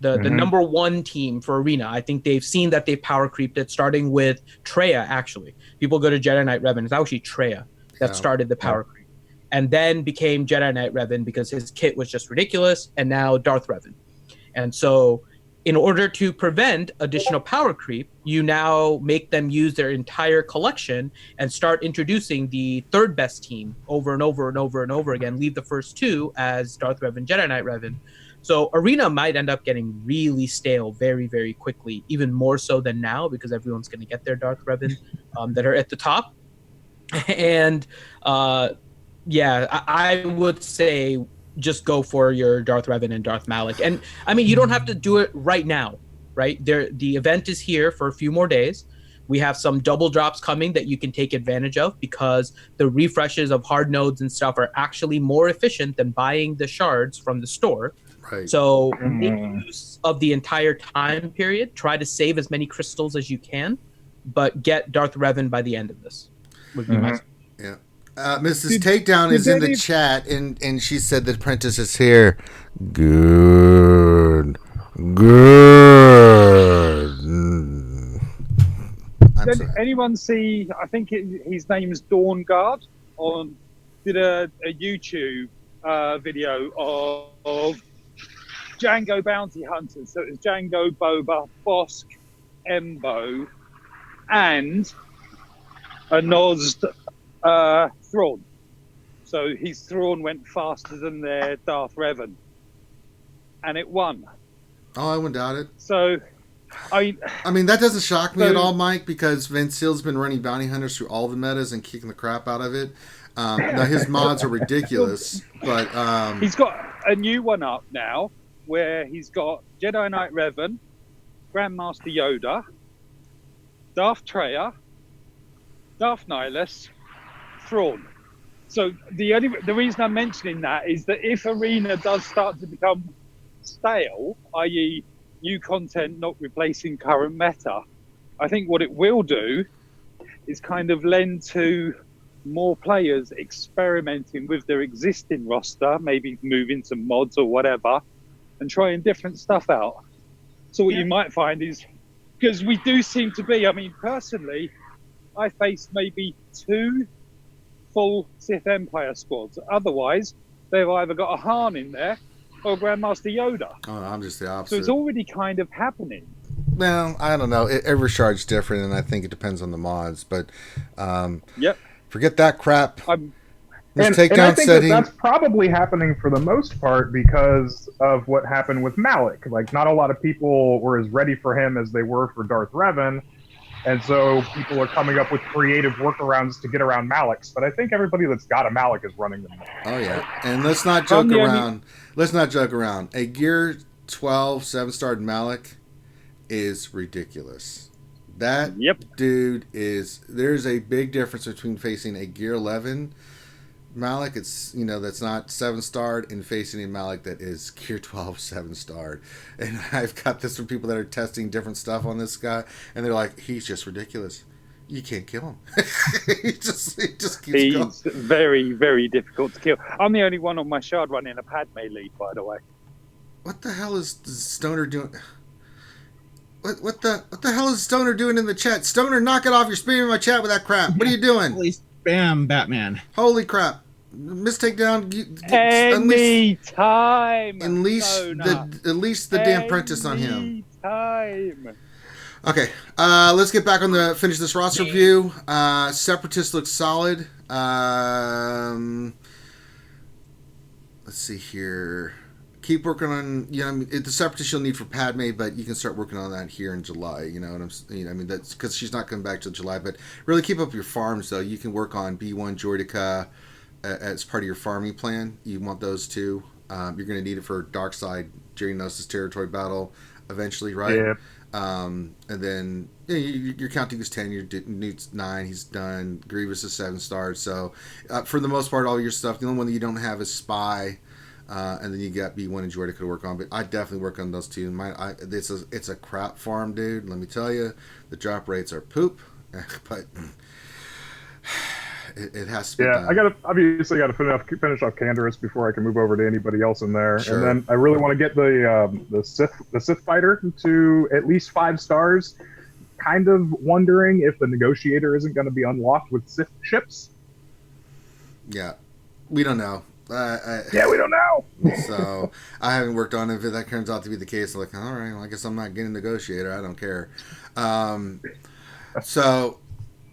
The number one team for Arena. I think they've seen that they've power creeped it, starting with Traya, actually. People go to Jedi Knight Revan. It's actually Traya that started the power creep. And then became Jedi Knight Revan because his kit was just ridiculous, and now Darth Revan. And so in order to prevent additional power creep, you now make them use their entire collection and start introducing the third best team over and over and over and over again. Leave the first two as Darth Revan, Jedi Knight Revan. So Arena might end up getting really stale very, very quickly, even more so than now because everyone's going to get their Darth Revan that are at the top. And I would say just go for your Darth Revan and Darth Malik. And I mean, you don't have to do it right now, right? The event is here for a few more days. We have some double drops coming that you can take advantage of because the refreshes of hard nodes and stuff are actually more efficient than buying the shards from the store. Right. So make use of the entire time period. Try to save as many crystals as you can, but get Darth Revan by the end of this. Would be my Yeah. Mrs. Takedown is in the chat, and she said the apprentice is here. Good. Did anyone see? I think his name's Dawn Guard. Did a YouTube video of Django Bounty Hunters. So it was Django, Boba, Bosk, Embo, and a Nosd Thrawn. So his Thrawn went faster than their Darth Revan, and it won. Oh, I wouldn't doubt it. So, I mean, that doesn't shock me at all, Mike, because Vince Hill's been running bounty hunters through all the metas and kicking the crap out of it. Now his mods are ridiculous, but he's got a new one up now where he's got Jedi Knight Revan, Grandmaster Yoda, Darth Traya, Darth Nihilus, Thrawn. So the reason I'm mentioning that is that if Arena does start to become stale, i.e. new content not replacing current meta, I think what it will do is kind of lend to more players experimenting with their existing roster, maybe moving some mods or whatever, and trying different stuff out. So what you might find is, because we do seem to be, I mean, personally, I faced maybe 2 full Sith Empire squads. Otherwise, they've either got a Han in there or Grandmaster Yoda. Oh, I'm just the opposite. So it's already kind of happening. Well, I don't know. Every shard's different, and I think it depends on the mods. But Yep. Forget that crap. And I think that's probably happening for the most part because of what happened with Malik. Like, not a lot of people were as ready for him as they were for Darth Revan. And so people are coming up with creative workarounds to get around Malik's. But I think everybody that's got a Malik is running them. Oh, yeah. And let's not joke around. Let's not joke around. A Gear 12 7-star Malik is ridiculous. That dude is... There's a big difference between facing a Gear 11 Malik, it's, you know, that's not 7-starred, and facing a Malik that is Gear 12 7-starred. And I've got this from people that are testing different stuff on this guy, and they're like, he's just ridiculous. You can't kill him. he just keeps going. He's very, very difficult to kill. I'm the only one on my shard running a Padme lead, by the way. What the hell is Stoner doing? What the hell is Stoner doing in the chat? Stoner, knock it off! You're spamming my chat with that crap. What are you doing? Holy spam, Batman! Holy crap! Miss Takedown. Anytime. At least the damn apprentice on him. Anytime. Okay, let's get back on the finish this roster review. Separatist looks solid. Let's see here. Keep working on, you know, the Separatist you'll need for Padme, but you can start working on that here in July. You know what I mean, that's because she's not coming back till July. But really keep up your farms, though. You can work on B1 Droideka as part of your farming plan. You want those too. You're going to need it for Darkside, Geonosis territory battle eventually, right? Yeah. And then you're counting as 10, your Newt's 9, he's done. Grievous is 7-starred. So for the most part, all your stuff, the only one that you don't have is Spy. And then you got B1 and Droideka to work on, but I definitely work on those two. It's a crap farm, dude. Let me tell you, the drop rates are poop, but it has to be done. I obviously got to finish off Canderous before I can move over to anybody else in there. Sure. And then I really want to get the Sith fighter to at least 5 stars. Kind of wondering if the Negotiator isn't going to be unlocked with Sith ships. Yeah, we don't know. We don't know. So I haven't worked on it. If that turns out to be the case, I'm like, all right, well, I guess I'm not getting Negotiator. I don't care. So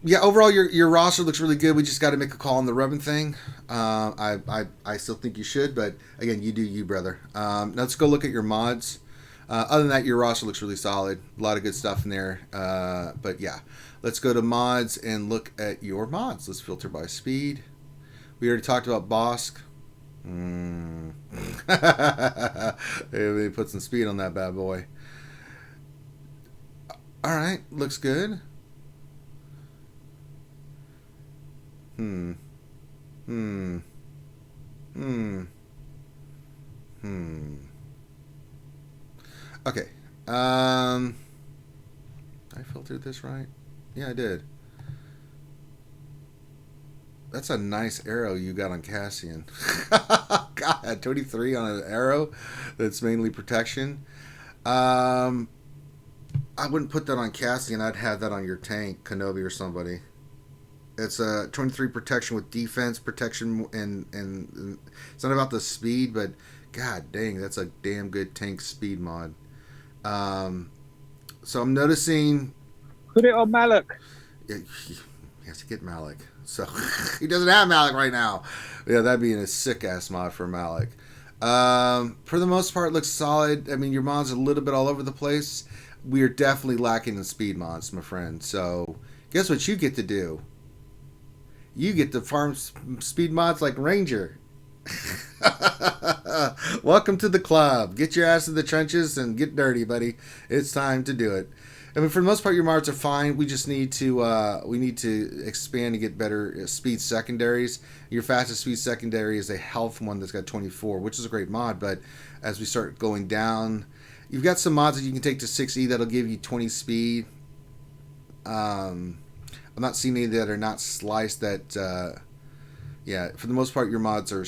yeah, overall your roster looks really good. We just got to make a call on the Revan thing. I still think you should, but again, you do you, brother. Let's go look at your mods. Other than that, your roster looks really solid. A lot of good stuff in there. But yeah, let's go to mods and look at your mods. Let's filter by speed. We already talked about Bosk. They put some speed on that bad boy. All right, looks good. Hmm. Okay. I filtered this right? Yeah, I did. That's a nice arrow you got on Cassian. God, 23 on an arrow that's mainly protection. I wouldn't put that on Cassian. I'd have that on your tank, Kenobi or somebody. It's a 23 protection with defense, protection, and it's not about the speed, but god dang, that's a damn good tank speed mod. So I'm noticing... Put it on Malak. Yeah, he has to get Malak. So he doesn't have Malak right now. Yeah, that'd be a sick ass mod for Malak. For the most part, it looks solid. I mean, your mods are a little bit all over the place. We are definitely lacking in speed mods, my friend. So guess what you get to do? You get to farm speed mods like Ranger. Welcome to the club. Get your ass in the trenches and get dirty, buddy. It's time to do it. I mean, for the most part, your mods are fine. We just need to expand and get better speed secondaries. Your fastest speed secondary is a health one that's got 24, which is a great mod. But as we start going down, you've got some mods that you can take to 6E that'll give you 20 speed. I'm not seeing any that are not sliced. That yeah, for the most part, your mods are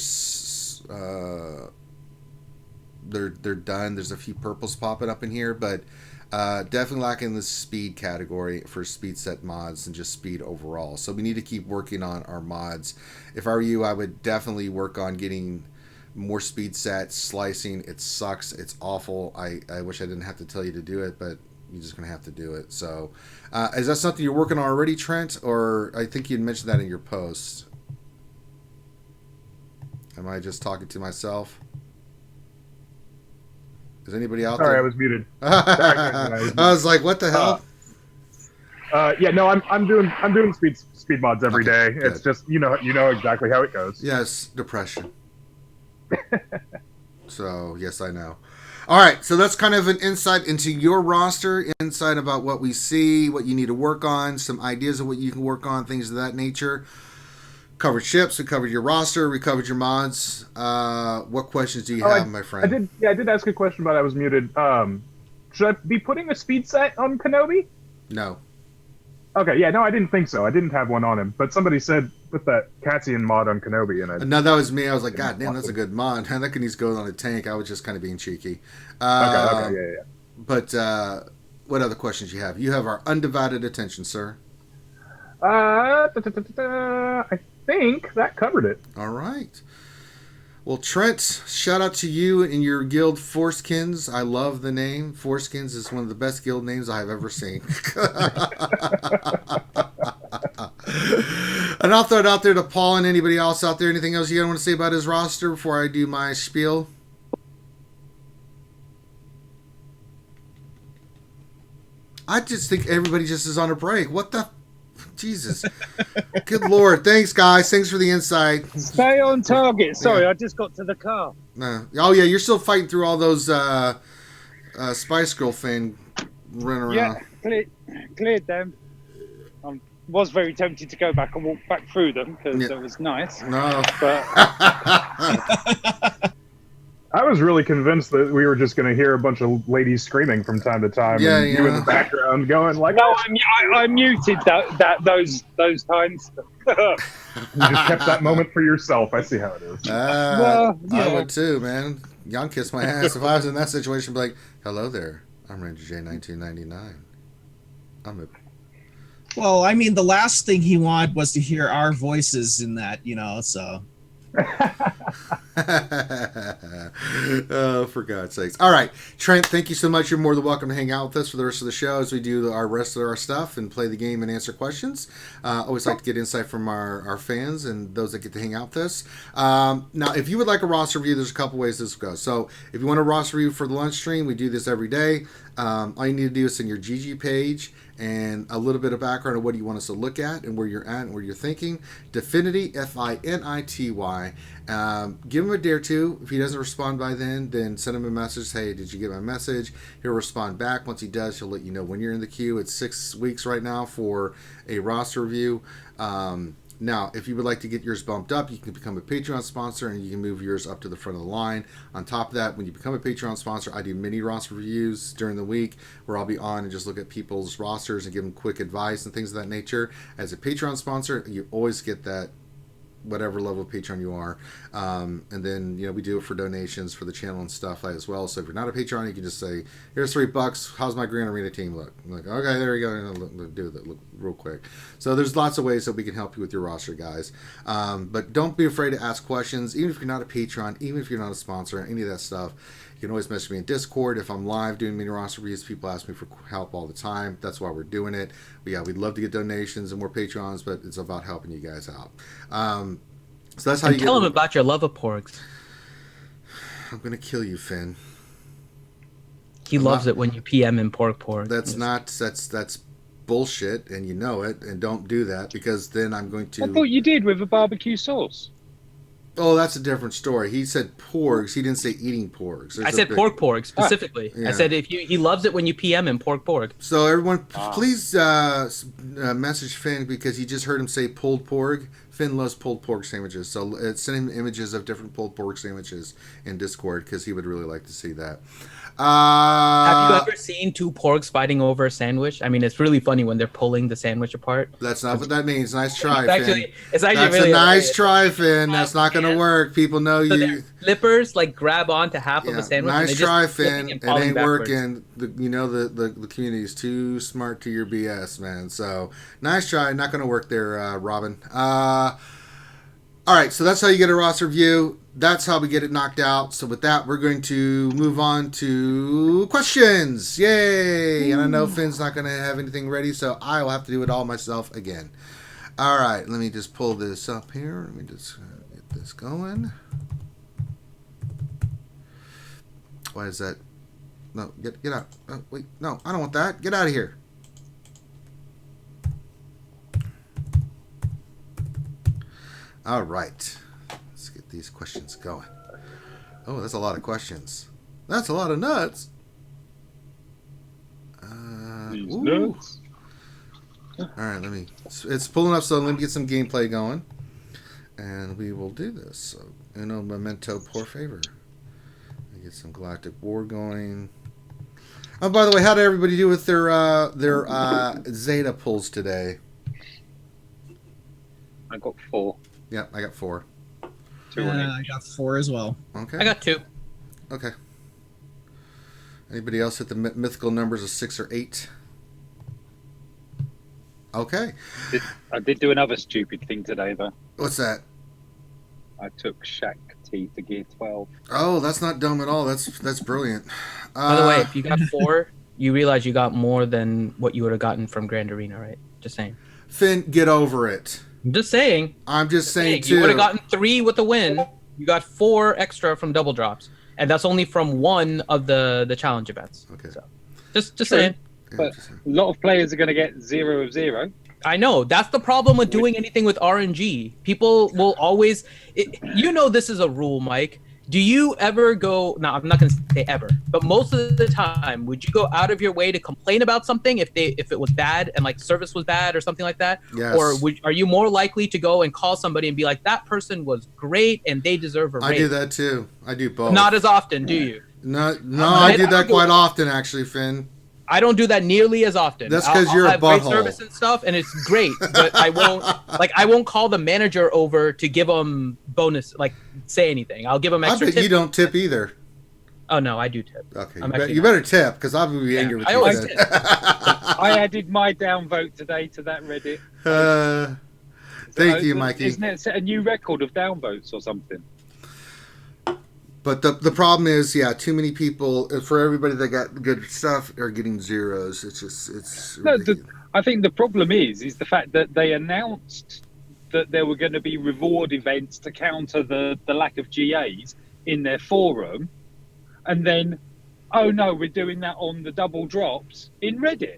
they're done. There's a few purples popping up in here, but definitely lacking the speed category for speed set mods and just speed overall. So we need to keep working on our mods. If I were you, I would definitely work on getting more speed sets. Slicing, it sucks. It's awful. I wish I didn't have to tell you to do it, but you're just going to have to do it. So is that something you're working on already, Trent? Or I think you mentioned that in your post. Am I just talking to myself? Is anybody out there? Sorry, I was muted. I was like, what the hell? Yeah, no, I'm doing speed mods every day. Good. It's just you know exactly how it goes. Yes, depression. So yes, I know. All right, so that's kind of an insight into your roster, insight about what we see, what you need to work on, some ideas of what you can work on, things of that nature. Covered ships, we covered your roster, we covered your mods. What questions do you have, my friend? I did ask a question, but I was muted. Should I be putting a speed set on Kenobi? No. Okay, yeah, no, I didn't think so. I didn't have one on him, but somebody said put that Cassian mod on Kenobi, and I... No, that was me. I was like, God damn, that's a good mod. That can just go on a tank. I was just kind of being cheeky. Okay, yeah. But what other questions you have? You have our undivided attention, sir. I think that covered it. All right. Well, Trent, shout out to you and your guild, Foreskins. I love the name. Foreskins is one of the best guild names I've ever seen. And I'll throw it out there to Paul and anybody else out there. Anything else you want to say about his roster before I do my spiel? I just think everybody just is on a break. What the... Jesus. Good Lord. Thanks, guys. Thanks for the insight. Stay on target. Sorry, yeah. I just got to the car. Oh, yeah. You're still fighting through all those Spice Girl fan running around. Yeah, cleared them. I was very tempted to go back and walk back through them because it was nice. No. But... I was really convinced that we were just going to hear a bunch of ladies screaming from time to time, yeah, and you in the background going like, "No, I muted those times." You just kept that moment for yourself. I see how it is. Well, yeah. I would too, man. Y'all kiss my ass if I was in that situation. I'd be like, "Hello there, I'm Ranger J 1999. I'm a." Well, I mean, the last thing he wanted was to hear our voices in that, so. Oh, for God's sakes. All right, Trent, thank you so much. You're more than welcome to hang out with us for the rest of the show as we do our rest of our stuff and play the game and answer questions. Always like to get insight from our fans and those that get to hang out with us. Now, if you would like a roster review, there's a couple ways this goes. So if you want a roster review for the lunch stream, we do this every day. All you need to do is send your GG page and a little bit of background of what you want us to look at and where you're at and where you're thinking. Definity, Finity. Give give him a day or two. If he doesn't respond by then send him a message. Hey, did you get my message? He'll respond back. Once he does, he'll let you know when you're in the queue. It's 6 weeks right now for a roster review. Now, if you would like to get yours bumped up, you can become a Patreon sponsor and you can move yours up to the front of the line. On top of that, when you become a Patreon sponsor, I do mini roster reviews during the week where I'll be on and just look at people's rosters and give them quick advice and things of that nature. As a Patreon sponsor, you always get that, whatever level of Patreon you are. And then, we do it for donations for the channel and stuff as well. So if you're not a Patreon, you can just say, here's $3. How's my Green Arena team look? I'm like, okay, there you go. And do that real quick. So there's lots of ways that we can help you with your roster, guys. But don't be afraid to ask questions. Even if you're not a Patreon, even if you're not a sponsor, any of that stuff, you can always message me in Discord. If I'm live doing mini roster reviews, people ask me for help all the time. That's why we're doing it. But yeah, we'd love to get donations and more Patrons, but it's about helping you guys out. So that's how you tell him about your love of porgs. I'm gonna kill you, Finn. He loves it when you PM him porg. That's bullshit, and you know it. And don't do that because then I'm going to. I thought you did with a barbecue sauce. Oh, that's a different story. He said porgs. He didn't say eating porgs. I said porg specifically. Yeah. I said he loves it when you PM him porg. So everyone, please message Finn because he just heard him say pulled porg. Finn loves pulled pork sandwiches. So send him images of different pulled pork sandwiches in Discord because he would really like to see that. Have you ever seen two porgs fighting over a sandwich? I mean, it's really funny when they're pulling the sandwich apart. That's not what that means. Nice try, Finn. That's really a nice try, Finn. That's not going to work. People know so you. Flippers grab onto half of a sandwich. Nice try, Finn. It ain't working. The community is too smart to your BS, man. So nice try. Not going to work there, Robin. All right, so that's how you get a roster review. That's how we get it knocked out. So with that, we're going to move on to questions. Yay! And I know Finn's not going to have anything ready, so I will have to do it all myself again. All right, let me just pull this up here. Let me just get this going. Why is that? No, get out. Oh, wait, no, I don't want that. Get out of here. All right. Let's get these questions going. Oh, that's a lot of questions. That's a lot of nuts. Nuts. All right, it's pulling up, so let me get some gameplay going. And we will do this. So, uno momento por favor. Get some Galactic War going. Oh, by the way, how did everybody do with their Zeta pulls today? I got 4. Yeah, I got 4. I got 4 as well. Okay. I got 2. Okay. Anybody else hit the mythical numbers of 6 or 8? Okay. I did do another stupid thing today, though. What's that? I took Shaq T to gear 12. Oh, that's not dumb at all. That's brilliant. By the way, if you got 4, you realize you got more than what you would have gotten from Grand Arena, right? Just saying. Finn, get over it. I'm just saying. I'm just saying too. You would have gotten 3 with the win. You got 4 extra from double drops, and that's only from one of the challenge events. Okay. So, just saying. But a lot of players are going to get 0 of 0. I know. That's the problem with doing anything with RNG. People will always... this is a rule, Mike. Do you ever go... No, I'm not going to say ever. But most of the time, would you go out of your way to complain about something if it was bad and like service was bad or something like that? Yes. Or are you more likely to go and call somebody and be like, that person was great and they deserve a raise? I do that too. I do both. Not as often, do you? No, I do that quite often, actually, Finn. I don't do that nearly as often. That's because you're a great butthole. Service and stuff, and it's great, but I won't call the manager over to give them bonus, like say anything. I'll give them extra. I bet tip. you don't tip either. Oh no, I do tip. Okay, you better tip because I'll be angry with you. I always tip. I added my downvote today to that Reddit. Thank you, Mikey. Isn't it set a new record of downvotes or something? But the problem is, too many people, for everybody that got good stuff, are getting 0s. It's no, I think the problem is the fact that they announced that there were going to be reward events to counter the lack of GAs in their forum, and then, oh no, we're doing that on the double drops in Reddit.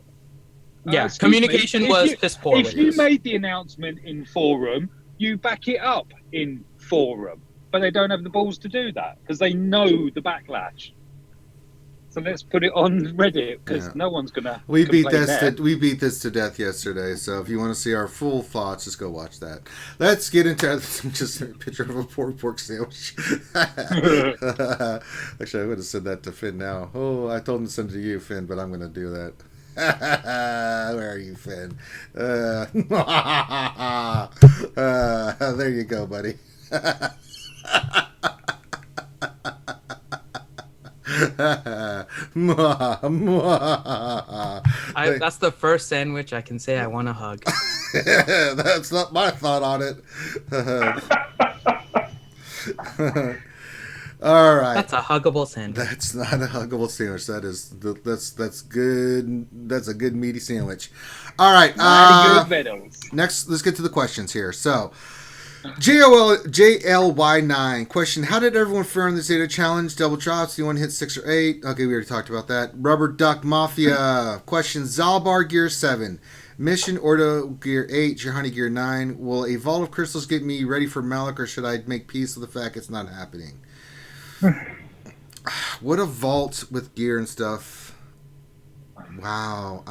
Yeah, communication was piss poor. If you made the announcement in forum, you back it up in forum. but they don't have the balls to do that because they know the backlash. So let's put it on Reddit because no one's gonna. We beat this to death yesterday. So if you want to see our full thoughts, just go watch that. Let's get into just a picture of a pork sandwich. Actually, I would have said that to Finn now. Oh, I told him to send it to you, Finn, but I'm going to do that. Where are you, Finn? There you go, buddy. That's the first sandwich I can say I want to hug. That's not my thought on it. All right. That's a huggable sandwich. That's not a huggable sandwich. That's good. That's a good meaty sandwich. All right. Next, let's get to the questions here. So, JLY9 question: how did everyone fare on the Zeta challenge? Double drops. Do you want to hit 6 or 8? Okay, we already talked about that. Rubber Duck Mafia question: Zalbar Gear 7, Mission Ordo Gear 8, Johanny Gear 9. Will a vault of crystals get me ready for Malik, or should I make peace with the fact it's not happening? What a vault with gear and stuff. Wow.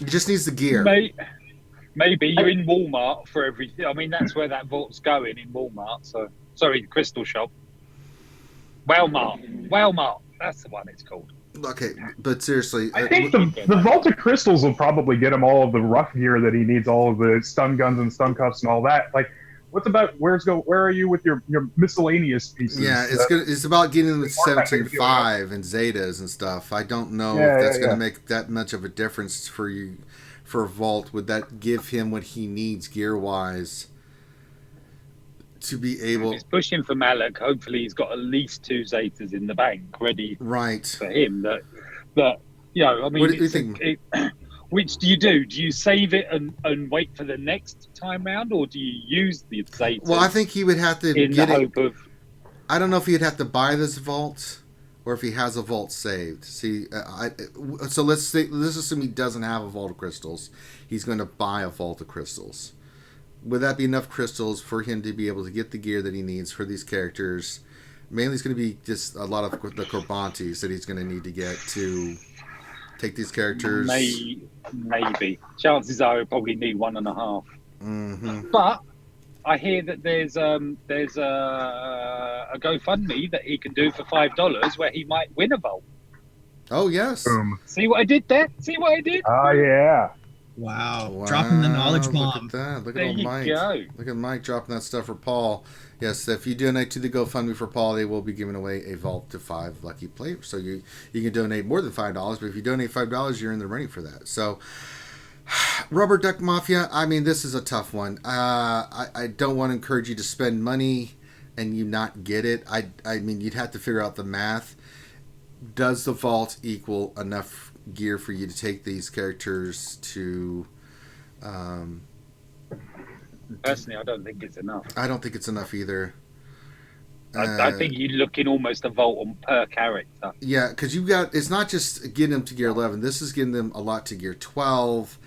It just needs the gear. Maybe you're in Walmart for everything. I mean, that's where that vault's going, in Walmart. So, sorry, Crystal Shop. Walmart. That's the one it's called. Okay, but seriously, I think the vault of crystals will probably get him all of the rough gear that he needs, all of the stun guns and stun cuffs and all that. Like, what's about where are you with your miscellaneous pieces? Yeah, it's about getting the 17.5 and Zetas and stuff. I don't know if that's going to make that much of a difference for you for Vault. Would that give him what he needs gear wise to be able? He's pushing for Malik. Hopefully, he's got at least 2 Zetas in the bank ready. Right. For him. That you know, I mean, what do you think? Which do you do? Do you save it and wait for the next time round, or do you use the Zetas? Well, I think he would have to in get the it. hope of. I don't know if he'd have to buy this vault or if he has a vault saved. See, so let's assume he doesn't have a vault of crystals. He's going to buy a vault of crystals. Would that be enough crystals for him to be able to get the gear that he needs for these characters? Mainly, it's going to be just a lot of the Corbantes that he's going to need to get to take these characters. Maybe. Chances are he'll probably need 1.5. Mm-hmm. But I hear that there's a GoFundMe that he can do for $5 where he might win a vault. Oh yes. Boom. See what I did there? See what I did? Oh yeah. Wow. Dropping the knowledge bomb. Look at that. Look There at old you Mike. go. Look at Mike dropping that stuff for Paul. Yes, if you donate to the GoFundMe for Paul, they will be giving away a vault to 5 lucky players. So you can donate more than $5, but if you donate $5, you're in the running for that. So, Rubber Duck Mafia, I mean, this is a tough one. I don't want to encourage you to spend money and you not get it. I mean, you'd have to figure out the math. Does the vault equal enough gear for you to take these characters to... Personally, I don't think it's enough. I don't think it's enough either. I think you're looking almost a vault on per character. Yeah, because it's not just getting them to gear 11. This is getting them a lot to gear 12.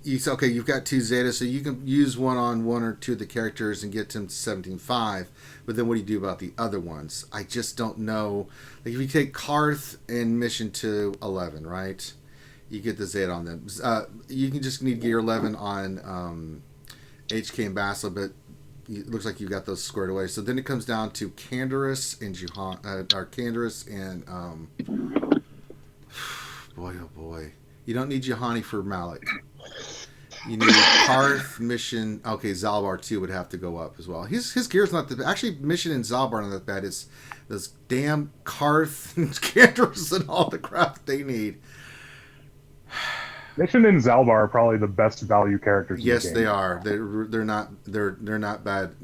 You've got 2 Zetas, so you can use one on 1 or 2 of the characters and get them to 17.5. But then what do you do about the other ones? I just don't know. Like if you take Karth and Mission to 11, right? You get the Zeta on them. You can just need gear 11 on HK and Basla, but it looks like you got those squared away. So then it comes down to Canderous and Canderous and boy oh boy, you don't need Johanny for Malik. You need Karth, Mission. Okay, Zalbar 2 would have to go up as well. His gear's not that bad. Actually, Mission and Zalbar are not that bad. It's those damn Karth and Canderous and all the crap they need. Mission and Zalbar are probably the best value characters. Yes, in the game. they are. They're not bad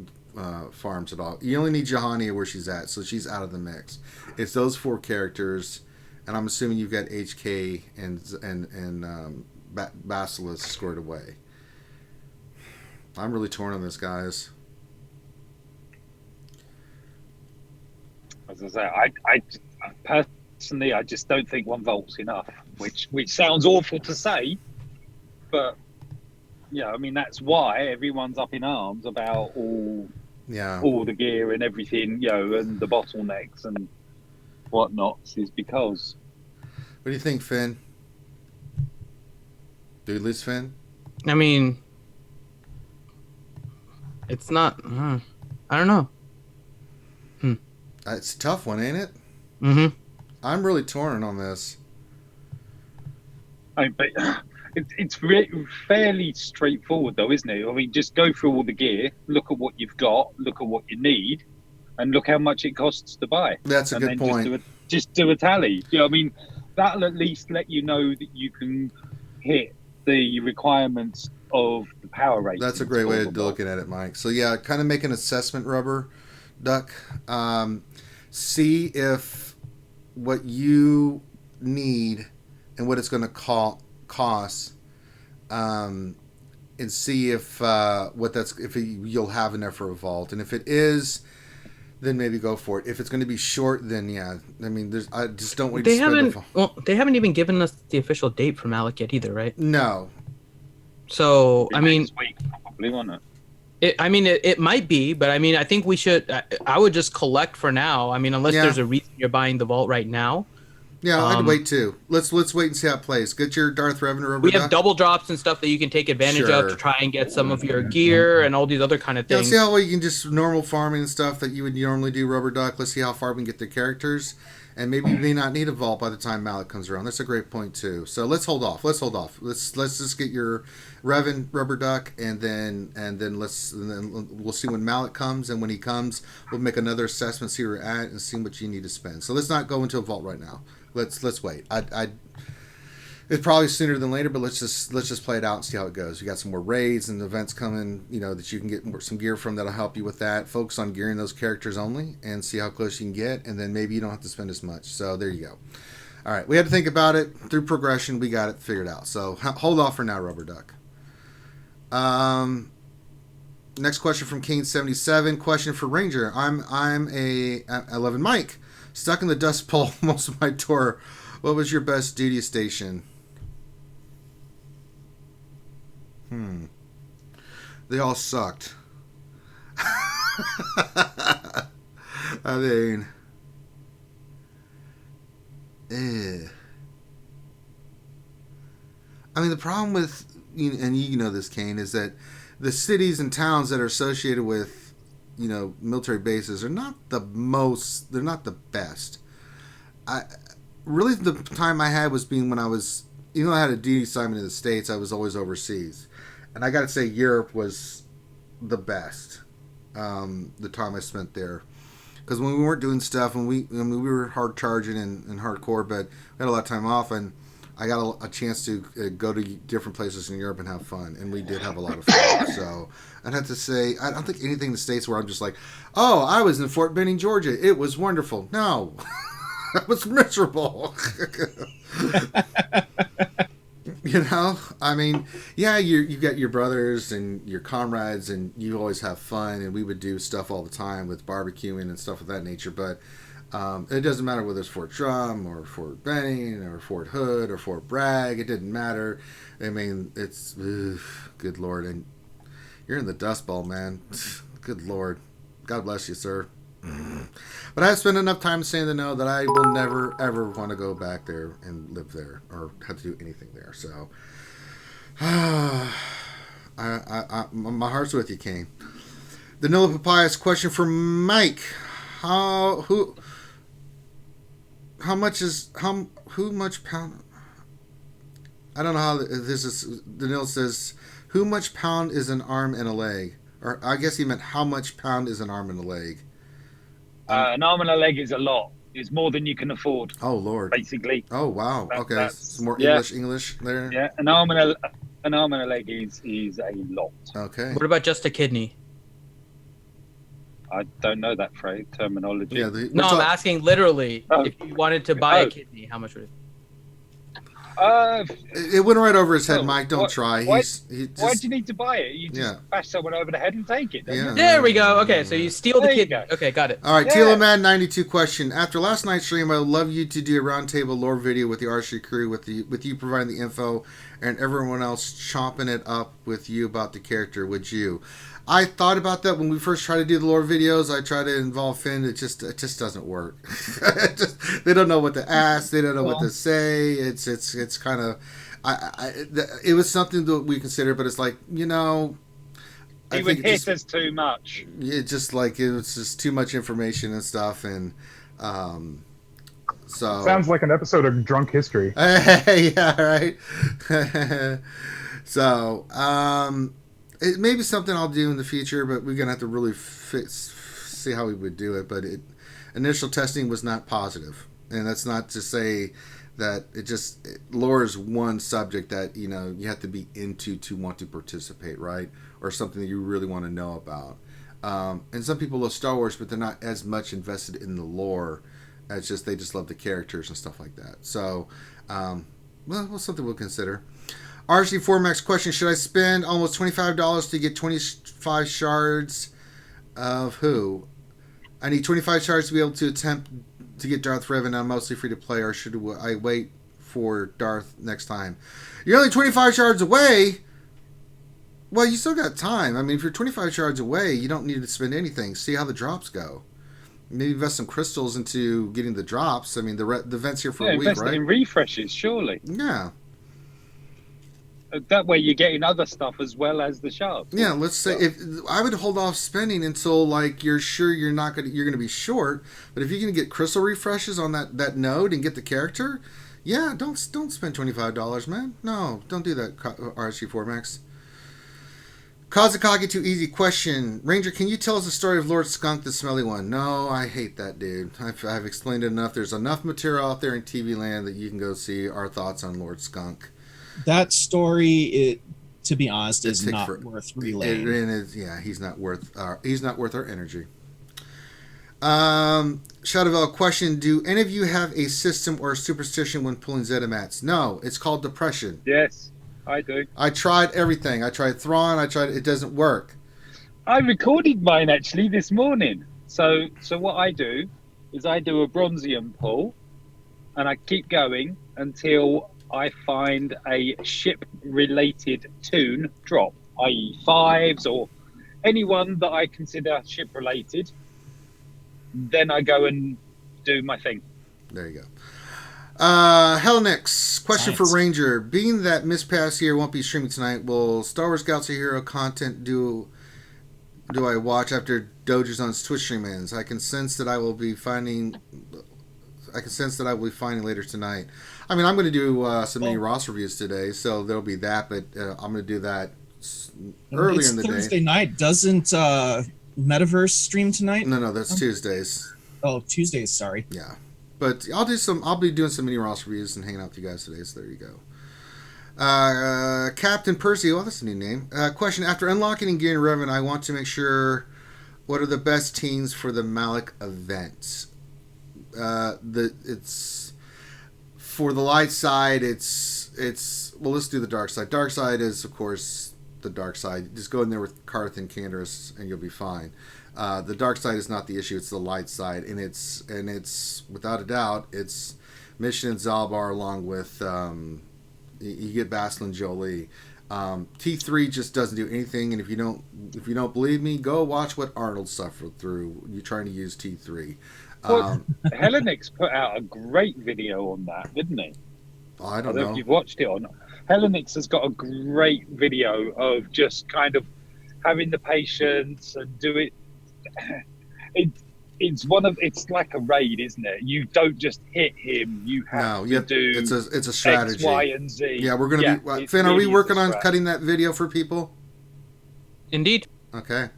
farms at all. You only need Johanny where she's at, so she's out of the mix. It's those 4 characters, and I'm assuming you've got HK and Basilisk squared away. I'm really torn on this, guys. As I say, I personally, I just don't think 1 vault's enough. Which sounds awful to say, but Yeah, I mean that's why everyone's up in arms about all the gear and everything, and the bottlenecks and whatnots is because. What do you think, Finn? Dudeless Finn? I mean, it's not. I don't know. It's a tough one, ain't it? Mm-hmm. I'm really torn on this. But it's fairly straightforward, though, isn't it? I mean, just go through all the gear, look at what you've got, look at what you need, and look how much it costs to buy. That's a good point. Just do a tally. I mean, that'll at least let you know that you can hit the requirements of the power rating. That's a great way of looking at it, Mike. So yeah, kind of make an assessment, Rubber Duck. See if what you need and what it's going to cost, and see if you'll have enough for a vault. And if it is, then maybe go for it. If it's going to be short, then yeah. I mean, I just don't wait. They haven't even given us the official date for Malik yet either, right? No. So I mean, next week, probably, won't it? It might be, but I mean, I think we should. I would just collect for now. I mean, unless there's a reason you're buying the vault right now. Yeah, I'd wait too. Let's wait and see how it plays. Get your Darth Revenue. We have double drops and stuff that you can take advantage of to try and get some of your gear and all these other kind of things. Let's see how well you can just normal farming and stuff that you would normally do, Rubber Duck. Let's see how far we can get the characters, and maybe you may not need a vault by the time Malik comes around. That's a great point too. So let's hold off. Let's just get your Revan, Rubber Duck, and then we'll see when Malik comes, and when he comes, we'll make another assessment, see where you're at, and see what you need to spend. So let's not go into a vault right now. Let's wait. It's probably sooner than later, but let's just play it out and see how it goes. You got some more raids and events coming, that you can get some gear from that'll help you with that. Focus on gearing those characters only and see how close you can get, and then maybe you don't have to spend as much. So there you go. All right, we had to think about it through progression. We got it figured out. So hold off for now, Rubber Duck. Next question from Kane77. Question for Ranger. I love Mike. Stuck in the Dust Bowl most of my tour. What was your best duty station? They all sucked. I mean, the problem with, and you know this, Kane, is that the cities and towns that are associated with military bases are not the most. They're not the best. Really the time I had was being when I was, I had a duty assignment in the States. I was always overseas, and I got to say Europe was the best. The time I spent there, because when we weren't doing stuff, and we were hard charging and hardcore, but we had a lot of time off, and I got a chance to go to different places in Europe and have fun, and we did have a lot of fun. So I'd have to say, I don't think anything in the States where I'm just like, oh, I was in Fort Benning, Georgia. It was wonderful. No, I was miserable. I mean, yeah, you got your brothers and your comrades, and you always have fun, and we would do stuff all the time with barbecuing and stuff of that nature, but it doesn't matter whether it's Fort Drum or Fort Benning or Fort Hood or Fort Bragg. It didn't matter. I mean, it's good Lord, and you're in the Dust Bowl, man. Good Lord, God bless you, sir. But I've spent enough time saying to know that I will never ever want to go back there and live there or have to do anything there. So, my heart's with you, Kane. The Nilla Papayas question for Mike. Who much pound? I don't know how this is. Danil says, "Who much pound is an arm and a leg?" Or I guess he meant how much pound is an arm and a leg. An arm and a leg is a lot. It's more than you can afford. Oh Lord! Basically. Oh wow! Okay, some more English there. Yeah, an arm and a leg is a lot. Okay. What about just a kidney? I don't know that phrase terminology. Yeah, I'm asking literally. If you wanted to buy a kidney, how much would it? It went right over his head, Oh, Mike. Don't try. why- He Why just, do you need to buy it? You just Yeah. bash someone over the head and take it. Don't Yeah. you? There we go. Okay, so you steal the There you kidney. go. Okay, got it. All right, Yeah. Tila Man 92 question. After last night's stream, I would love you to do a roundtable lore video with the RSG crew, with you providing the info and everyone else chomping it up with you about the character. Would you? I thought about that when we first tried to do the lore videos. I tried to involve Finn. It just doesn't work. They don't know what to ask. They don't know what to say. It's kind of. It was something that we considered, but it's like, He would hit just, us too much. it just like it was just too much information and stuff, and so Sounds like an episode of Drunk History. yeah, right. So it may be something I'll do in the future, but we're gonna have to really see how we would do it. But initial testing was not positive, and that's not to say that lore is one subject that you have to be into to want to participate, right? Or something that you really want to know about. And some people love Star Wars, but they're not as much invested in the lore as they just love the characters and stuff like that. So, well, something we'll consider. RSG4 Max question: should I spend almost $25 to get 25 shards of who? I need 25 shards to be able to attempt to get Darth Revan. I'm mostly free to play, or should I wait for Darth next time? You're only 25 shards away. Well, you still got time. I mean, if you're 25 shards away, you don't need to spend anything. See how the drops go. Maybe invest some crystals into getting the drops. I mean, the event's here for a week, invest right? in refreshes, surely. Yeah. That way you're getting other stuff as well as the shards. Yeah, let's say if I would hold off spending until like you're sure you're gonna be short. But if you can get crystal refreshes on that node and get the character, yeah, don't spend $25, man. No, don't do that. RSG4 Max. Kazakage too easy question. Ranger, can you tell us the story of Lord Skunk, the smelly one? No, I hate that dude. I've explained it enough. There's enough material out there in TV land that you can go see our thoughts on Lord Skunk. That story, to be honest, is not worth relaying. He's not worth our energy. Shadowville question: do any of you have a system or a superstition when pulling Zetamats? No, it's called depression. Yes, I do. I tried everything. I tried Thrawn. It doesn't work. I recorded mine actually this morning. So what I do is I do a Bronzium pull, and I keep going until I find a ship-related toon drop, i.e. 5s or anyone that I consider ship-related. Then I go and do my thing. There you go. Helnix, question Science. for Ranger. Being that Miss Pass here won't be streaming tonight, will Star Wars Galaxy Hero content do I watch after Dogerzon's Twitch stream ends? I can sense that I will be finding later tonight. I mean, I'm going to do some mini Ross reviews today, so there'll be that. But I'm going to do that earlier in the Thursday day. night. Doesn't Metaverse stream tonight? No, that's Tuesdays. Oh, Tuesdays. Sorry. Yeah, but I'll be doing some mini Ross reviews and hanging out with you guys today. So there you go. Captain Percy. Oh, that's a new name. Question: after unlocking and getting Revan, I want to make sure what are the best teams for the Malik event. It's for the light side. It's well. Let's do the dark side. Dark side is, of course, the dark side. Just go in there with Karth and Canderous, and you'll be fine. The dark side is not the issue. It's the light side, and it's without a doubt it's Mission and Zalbar along with you get Basel and Jolie. T3 just doesn't do anything, and if you don't believe me, go watch what Arnold suffered through. You're trying to use T3. Well, Hellenix put out a great video on that, didn't he? I don't know know if you've watched it or not. Hellenix has got a great video of just kind of having the patience and do it. It's like a raid, isn't it? You don't just hit him. You have to do. It's a strategy. X, Y, and Z. Yeah, we're gonna be. Finn, are we working on cutting that video for people? Indeed. Okay.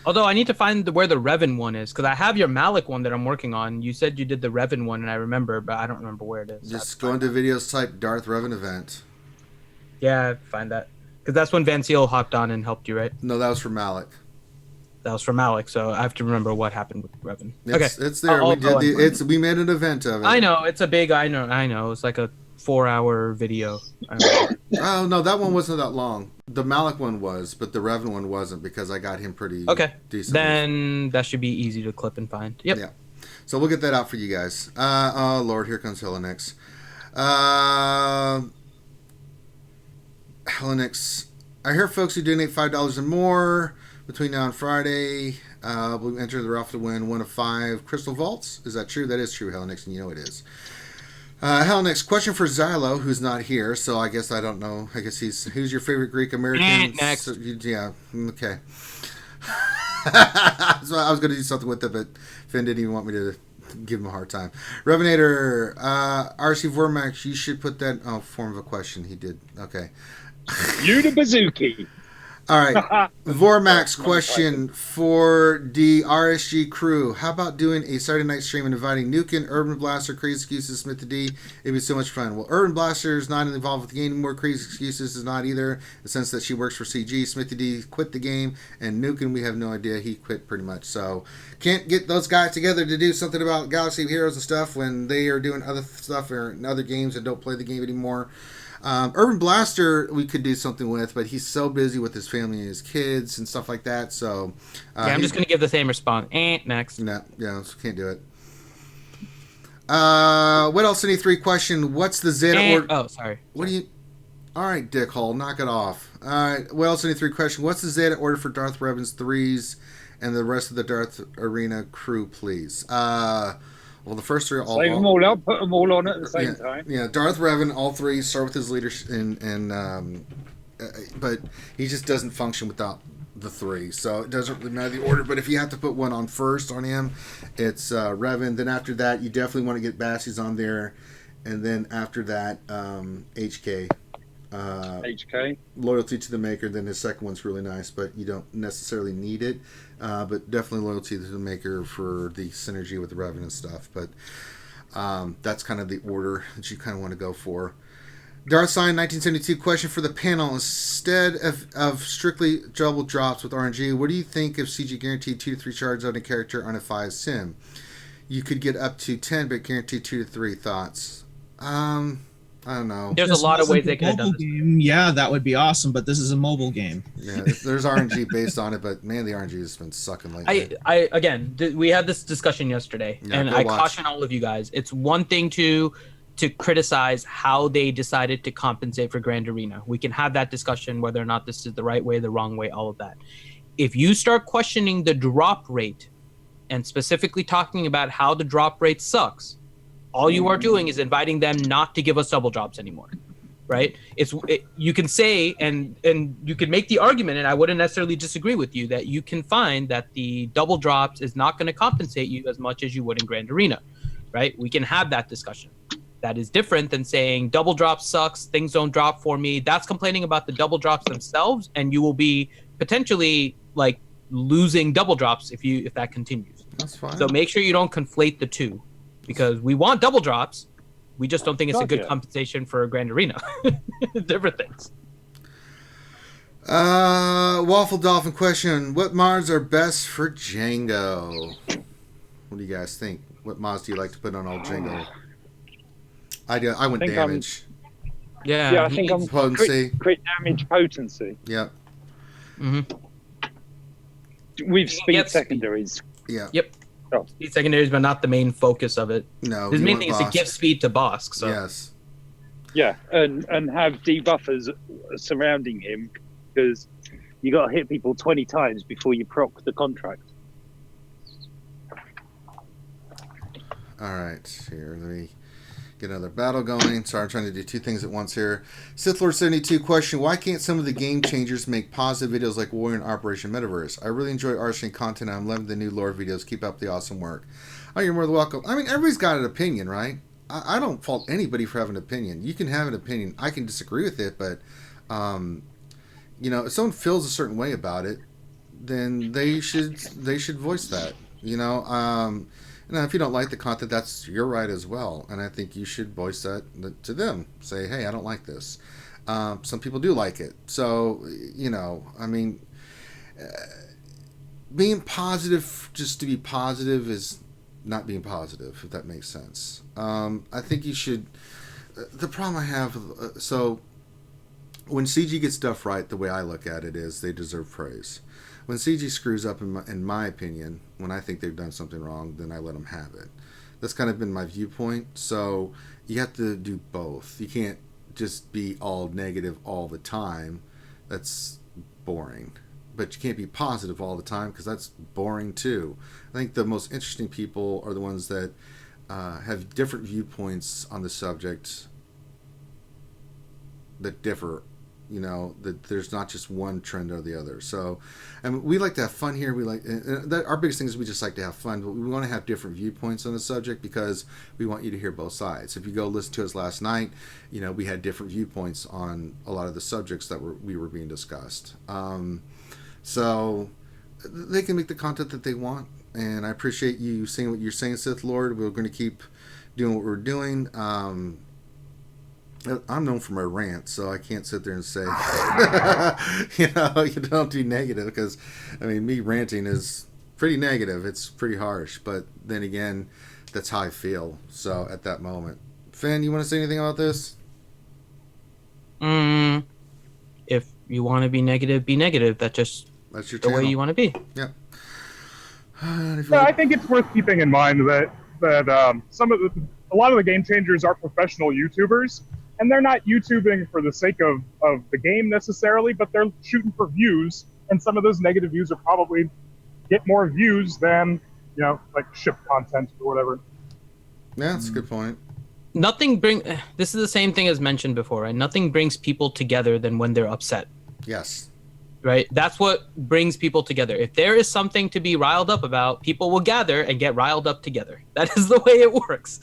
Although I need to find where the Revan one is, because I have your Malik one that I'm working on. You said you did the Revan one, and I remember, but I don't remember where it is. Just go into videos, type Darth Revan event. Yeah, find that. Because that's when Van Seal hopped on and helped you, right? No, that was for Malik. That was for Malik, so I have to remember what happened with Revan. It's there. We made an event of it. I know it's a big. I know. It's like a 4-hour video. Oh no, that one wasn't that long. The Malik one was, but the Revan one wasn't because I got him pretty decent. Then that should be easy to clip and find. Yep. Yeah. So we'll get that out for you guys. Oh Lord, here comes Helenix. Helenix. I hear folks who donate $5 or more between now and Friday will enter the raffle to win one of 5 crystal vaults. Is that true? That is true, Helenix, and you know it is. Helenix, question for Xylo, who's not here, so I guess I don't know. I guess who's your favorite Greek American? Next. Yeah, okay. So I was going to do something with it, but Finn didn't even want me to give him a hard time. Revenator, RC Vormax, you should put that form of a question. He did. Okay. You the bazooki. All right. Vormax question for the RSG crew. How about doing a Saturday night stream and inviting Nukin, Urban Blaster, Crazy Excuses, Smith the D? It'd be so much fun. Well, Urban Blaster is not involved with the game anymore. Crazy Excuses is not either, in the sense that she works for CG. Smith the D quit the game, and Nukin, we have no idea. He quit pretty much. So can't get those guys together to do something about Galaxy of Heroes and stuff when they are doing other stuff or in other games and don't play the game anymore. Urban Blaster we could do something with, but he's so busy with his family and his kids and stuff like that. So I'm just going to give the same response. Next. No, yeah, so can't do it. What else? Any 3 question? What's the Zeta order? Oh, sorry. What do you? All right, Dickhole, knock it off. All right. What else? Any 3 question? What's the Zeta order for Darth Revan's 3s and the rest of the Darth Arena crew, please? Well, the first 3 are all. Save them all up, put them all on at the same time. Yeah, Darth Revan, all 3 start with his leadership, but he just doesn't function without the 3. So it doesn't really matter the order. But if you have to put one on first on him, it's Revan. Then after that, you definitely want to get Bassies on there, and then after that, HK. HK. Loyalty to the Maker. Then his second one's really nice, but you don't necessarily need it. But definitely loyalty to the Maker for the synergy with the Revan and stuff. But that's kind of the order that you kind of want to go for. Darth Sign 1972 question for the panel. Instead of strictly double drops with RNG, what do you think if CG guaranteed 2 to 3 charges on a character on a 5 sim? You could get up to 10, but guaranteed 2 to 3. Thoughts? I don't know. There's a lot of ways they could have done this. Game, yeah, that would be awesome, but this is a mobile game. Yeah, there's RNG based on it, but man, the RNG has been sucking lately. We had this discussion yesterday, and I caution all of you guys. It's one thing to criticize how they decided to compensate for Grand Arena. We can have that discussion whether or not this is the right way, the wrong way, all of that. If you start questioning the drop rate and specifically talking about how the drop rate sucks, all you are doing is inviting them not to give us double drops anymore, right? You can say, and you can make the argument, and I wouldn't necessarily disagree with you, that you can find that the double drops is not going to compensate you as much as you would in Grand Arena, right? We can have that discussion. That is different than saying double drop sucks, things don't drop for me. That's complaining about the double drops themselves, and you will be potentially like losing double drops if that continues. That's fine. So make sure you don't conflate the two. Because we want double drops, we just don't think it's a good compensation for a Grand Arena. Different things. Waffle Dolphin question: what mods are best for Django? What do you guys think? What mods do you like to put on old Django? I went damage. I think I'm potency. Crit damage potency. Yep. With speed secondaries. Yeah. Yep. Speed secondaries, but not the main focus of it. No, his main thing is to give speed to Bosk. So. Yes. Yeah, and have debuffers surrounding him because you got to hit people 20 times before you proc the contract. All right, here let me get another battle going. Sorry, I'm trying to do 2 things at once here. Sith Lord 72 question: why can't some of the game changers make positive videos like Warrior and Operation Metaverse? I really enjoy RSG content, and I'm loving the new lore videos. Keep up the awesome work. Oh, you're more than welcome. I mean, everybody's got an opinion, right? I don't fault anybody for having an opinion. You can have an opinion. I can disagree with it, but if someone feels a certain way about it, then they should voice that. If you don't like the content, that's your right as well. And I think you should voice that to them. Say, hey, I don't like this. Some people do like it. So, being positive just to be positive is not being positive, if that makes sense. I think you should The problem I have, so when CG gets stuff right, the way I look at it is they deserve praise. When CG screws up, in my opinion, when I think they've done something wrong, then I let them have it. That's kind of been my viewpoint. So you have to do both. You can't just be all negative all the time. That's boring. But you can't be positive all the time because that's boring too. I think the most interesting people are the ones that have different viewpoints on the subject that differ. You know, that there's not just one trend or the other. So, and we like to have fun here. We like our biggest thing is we just like to have fun, but we want to have different viewpoints on the subject because we want you to hear both sides. If you go listen to us last night, you know, we had different viewpoints on a lot of the subjects that we were being discussed. So they can make the content that they want, and I appreciate you saying what you're saying, Sith Lord. We're going to keep doing what we're doing. I'm known for my rants, so I can't sit there and say, you don't do negative, because, I mean, me ranting is pretty negative. It's pretty harsh, but then again, that's how I feel. So at that moment, Finn, you want to say anything about this? If you want to be negative, be negative. That's your the way you want to be. Yeah. I think it's worth keeping in mind that a lot of the game changers are professional YouTubers, and they're not YouTubing for the sake of the game necessarily, but they're shooting for views, and some of those negative views are probably get more views than, like ship content or whatever. Yeah, that's a good point. This is the same thing as mentioned before, right? Nothing brings people together than when they're upset. Yes. Right? That's what brings people together. If there is something to be riled up about, people will gather and get riled up together. That is the way it works.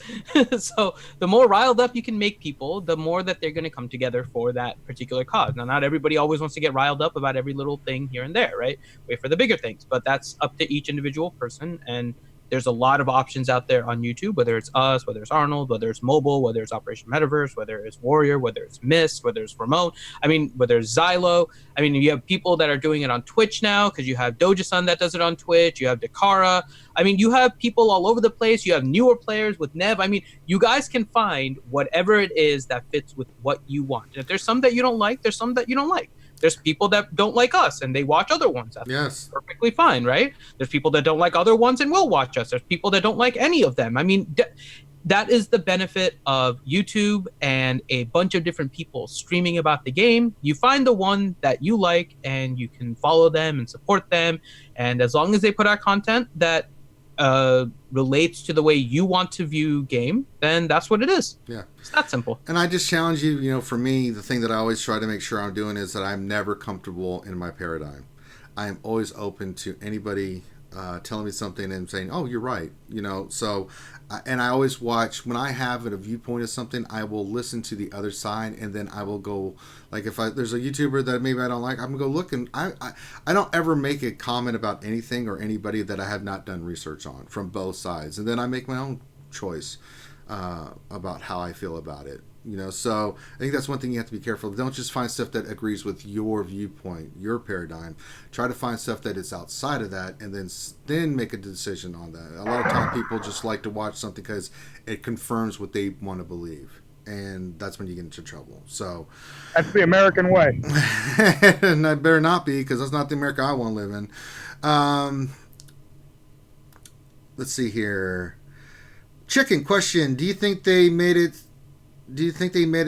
So the more riled up you can make people, the more that they're going to come together for that particular cause. Now, not everybody always wants to get riled up about every little thing here and there, right? Wait for the bigger things. But that's up to each individual person. And there's a lot of options out there on YouTube, whether it's us, whether it's Arnold, whether it's mobile, whether it's Operation Metaverse, whether it's Warrior, whether it's Mist, whether it's Ramon. I mean, whether it's Xylo. I mean, you have people that are doing it on Twitch now because you have Doja-san that does it on Twitch. You have Dakara. I mean, you have people all over the place. You have newer players with Nev. I mean, you guys can find whatever it is that fits with what you want. And if there's some that you don't like, there's some that you don't like. There's people that don't like us and they watch other ones. That's perfectly fine, right? There's people that don't like other ones and will watch us. There's people that don't like any of them. I mean, that is the benefit of YouTube and a bunch of different people streaming about the game. You find the one that you like and you can follow them and support them. And as long as they put out content that relates to the way you want to view game, then that's what it is. Yeah, it's that simple. And I just challenge you, for me, the thing that I always try to make sure I'm doing is that I'm never comfortable in my paradigm. I am always open to anybody telling me something and saying, oh, you're right, so and I always watch when I have a viewpoint of something. I will listen to the other side, and then I will go, like, if there's a YouTuber that maybe I don't like, I'm gonna go look, and I don't ever make a comment about anything or anybody that I have not done research on from both sides, and then I make my own choice about how I feel about it. So I think that's one thing you have to be careful of. Don't just find stuff that agrees with your viewpoint, your paradigm. Try to find stuff that is outside of that, and then make a decision on that. A lot of time people just like to watch something because it confirms what they want to believe, and that's when you get into trouble. So that's the American way. And I better not be, because that's not the America I want to live in. Let's see here. Chicken question: Do you think they made it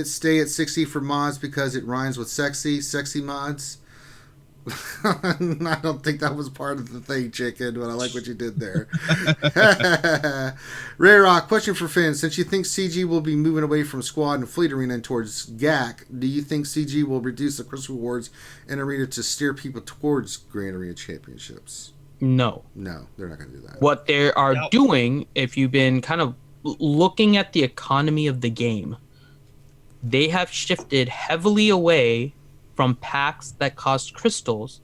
stay at 60 for mods because it rhymes with sexy mods? I don't think that was part of the thing, Chicken, but I like what you did there. Ray Rock, question for Finn. Since you think CG will be moving away from Squad and Fleet Arena and towards GAC, do you think CG will reduce the Crystal Rewards in Arena to steer people towards Grand Arena Championships? No, they're not going to do that. What they are doing, if you've been kind of looking at the economy of the game, they have shifted heavily away from packs that cost crystals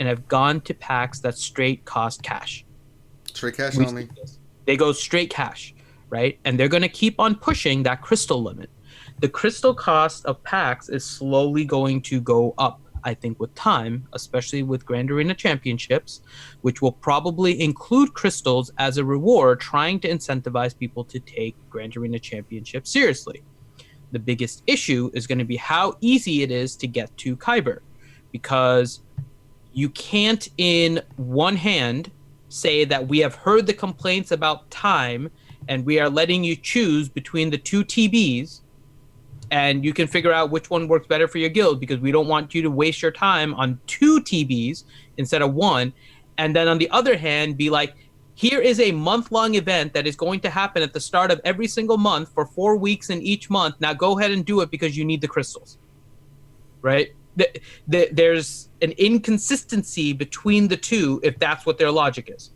and have gone to packs that straight cost cash. Straight cash only? They go straight cash, right? And they're going to keep on pushing that crystal limit. The crystal cost of packs is slowly going to go up, I think, with time, especially with Grand Arena Championships, which will probably include crystals as a reward, trying to incentivize people to take Grand Arena Championships seriously. The biggest issue is going to be how easy it is to get to Kyber, because you can't in one hand say that we have heard the complaints about time and we are letting you choose between the 2 TBs and you can figure out which one works better for your guild, because we don't want you to waste your time on 2 TBs instead of 1. And then on the other hand, be like, here is a month-long event that is going to happen at the start of every single month for 4 weeks in each month. Now go ahead and do it because you need the crystals, right? There's an inconsistency between the two if that's what their logic is.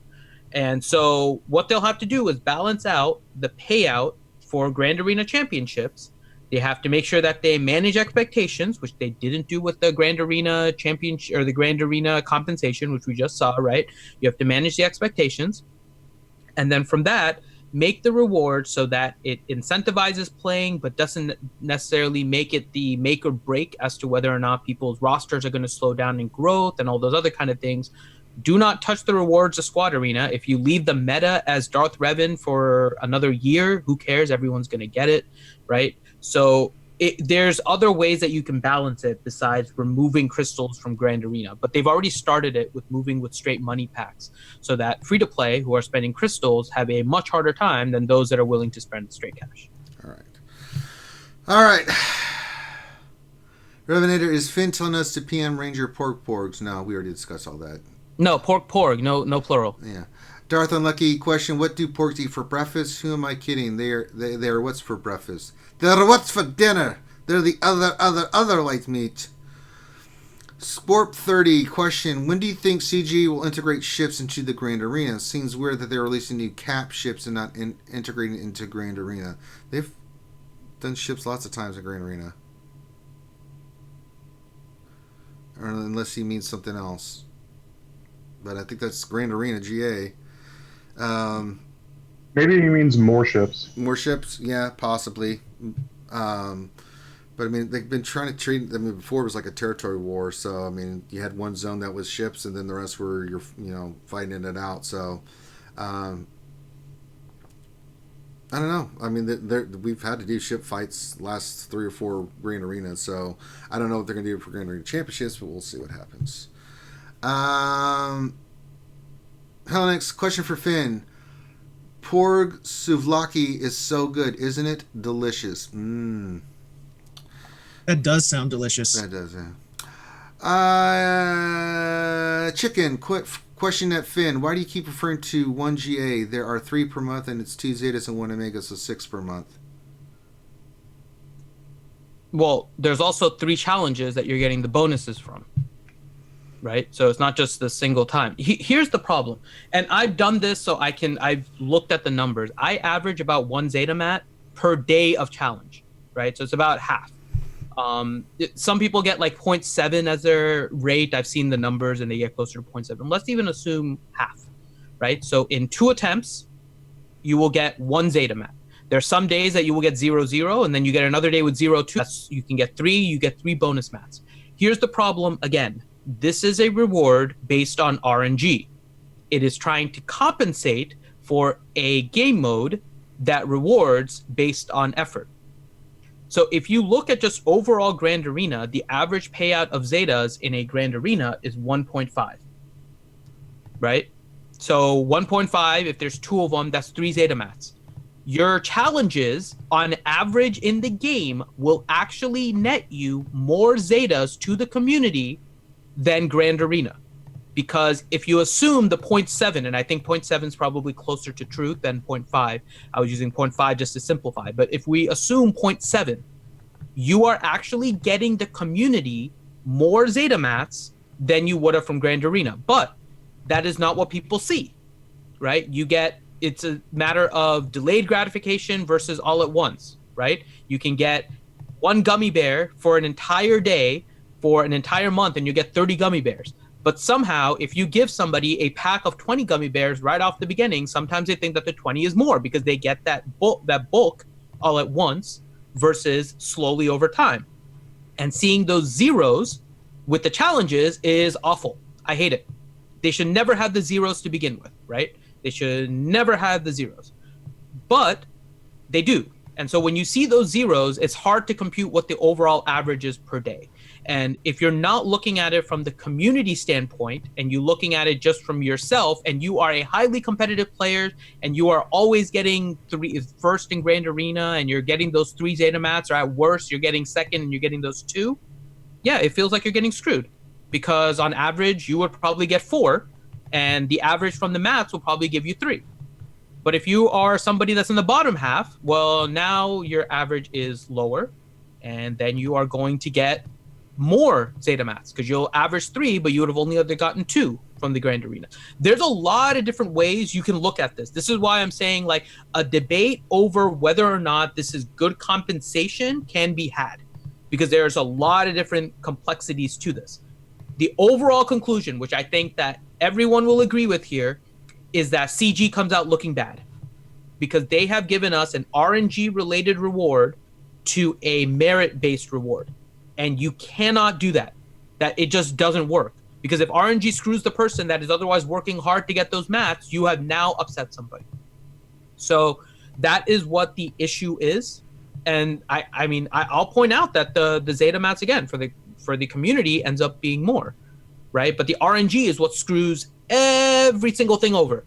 And so what they'll have to do is balance out the payout for Grand Arena Championships. They have to make sure that they manage expectations, which they didn't do with the Grand Arena Championship or the Grand Arena compensation, which we just saw, right? You have to manage the expectations. And then from that, make the reward so that it incentivizes playing, but doesn't necessarily make it the make or break as to whether or not people's rosters are going to slow down in growth and all those other kind of things. Do not touch the rewards of Squad Arena. If you leave the meta as Darth Revan for another year, who cares? Everyone's going to get it, right? So there's other ways that you can balance it besides removing crystals from Grand Arena. But they've already started it with moving with straight money packs so that free-to-play who are spending crystals have a much harder time than those that are willing to spend straight cash. All right. Revenator, is Finn telling us to PM Ranger Pork Porgs? No, we already discussed all that. No, pork porg, no plural. Yeah. Darth Unlucky question, what do porks eat for breakfast? Who am I kidding? They're what's for breakfast? They're what's for dinner? They're the other light meat. Sporp 30 question, when do you think CG will integrate ships into the Grand Arena? Seems weird that they're releasing new cap ships and not integrating into Grand Arena. They've done ships lots of times in Grand Arena. Or unless he means something else. But I think that's Grand Arena GA. Maybe he means more ships. More ships? Yeah, possibly. But I mean, they've been trying to treat. I mean, before it was like a territory war. So I mean, you had one zone that was ships, and then the rest were fighting it out. So I don't know. I mean, we've had to do ship fights last 3 or 4 Grand Arenas. So I don't know what they're going to do for Grand Arena Championships, but we'll see what happens. Next question for Finn. Porg souvlaki is so good, isn't it? Delicious. That does sound delicious. That does, yeah. Chicken. Question at Finn. Why do you keep referring to 1 GA? There are 3 per month, and it's 2 Zetas and 1 Omega, so 6 per month. Well, there's also 3 challenges that you're getting the bonuses from. Right? So it's not just the single time. Here's the problem. And I've done this so I've looked at the numbers. I average about 1 Zeta mat per day of challenge, right? So it's about half. Some people get like 0.7 as their rate. I've seen the numbers and they get closer to 0.7. Let's even assume half, right? So in 2 attempts, you will get 1 Zeta mat. There are some days that you will get 0-0, and then you get another day with 0-2. You can get 3, you get 3 bonus mats. Here's the problem again. This is a reward based on RNG. It is trying to compensate for a game mode that rewards based on effort. So if you look at just overall Grand Arena, the average payout of Zetas in a Grand Arena is 1.5, right? So 1.5, if there's 2 of them, that's 3 Zeta mats. Your challenges on average in the game will actually net you more Zetas to the community than Grand Arena, because if you assume the 0.7, and I think 0.7 is probably closer to truth than 0.5, I was using 0.5 just to simplify, but if we assume 0.7, you are actually getting the community more Zeta mats than you would have from Grand Arena. But that is not what people see, right? It's a matter of delayed gratification versus all at once, right? You can get 1 gummy bear for an entire day for an entire month, and you get 30 gummy bears. But somehow, if you give somebody a pack of 20 gummy bears right off the beginning, sometimes they think that the 20 is more because they get that bulk all at once versus slowly over time. And seeing those zeros with the challenges is awful. I hate it. They should never have the zeros to begin with, right? They should never have the zeros. But they do. And so when you see those zeros, it's hard to compute what the overall average is per day. And if you're not looking at it from the community standpoint and you're looking at it just from yourself, and you are a highly competitive player and you are always getting first in Grand Arena and you're getting those 3 Zeta mats, or at worst you're getting second and you're getting those 2, yeah, it feels like you're getting screwed, because on average you would probably get 4 and the average from the mats will probably give you 3. But if you are somebody that's in the bottom half, well, now your average is lower, and then you are going to get more Zeta mats, because you'll average 3, but you would have only gotten 2 from the Grand Arena. There's a lot of different ways you can look at this. This is why I'm saying, like, a debate over whether or not this is good compensation can be had, because there's a lot of different complexities to this. The overall conclusion, which I think that everyone will agree with here, is that CG comes out looking bad, because they have given us an RNG related reward to a merit based reward, and you cannot do that. That it just doesn't work, because if RNG screws the person that is otherwise working hard to get those mats, you have now upset somebody. So that is what the issue is. And I mean I'll point out that the Zeta mats again for the community ends up being more, right? But the RNG is what screws every single thing over,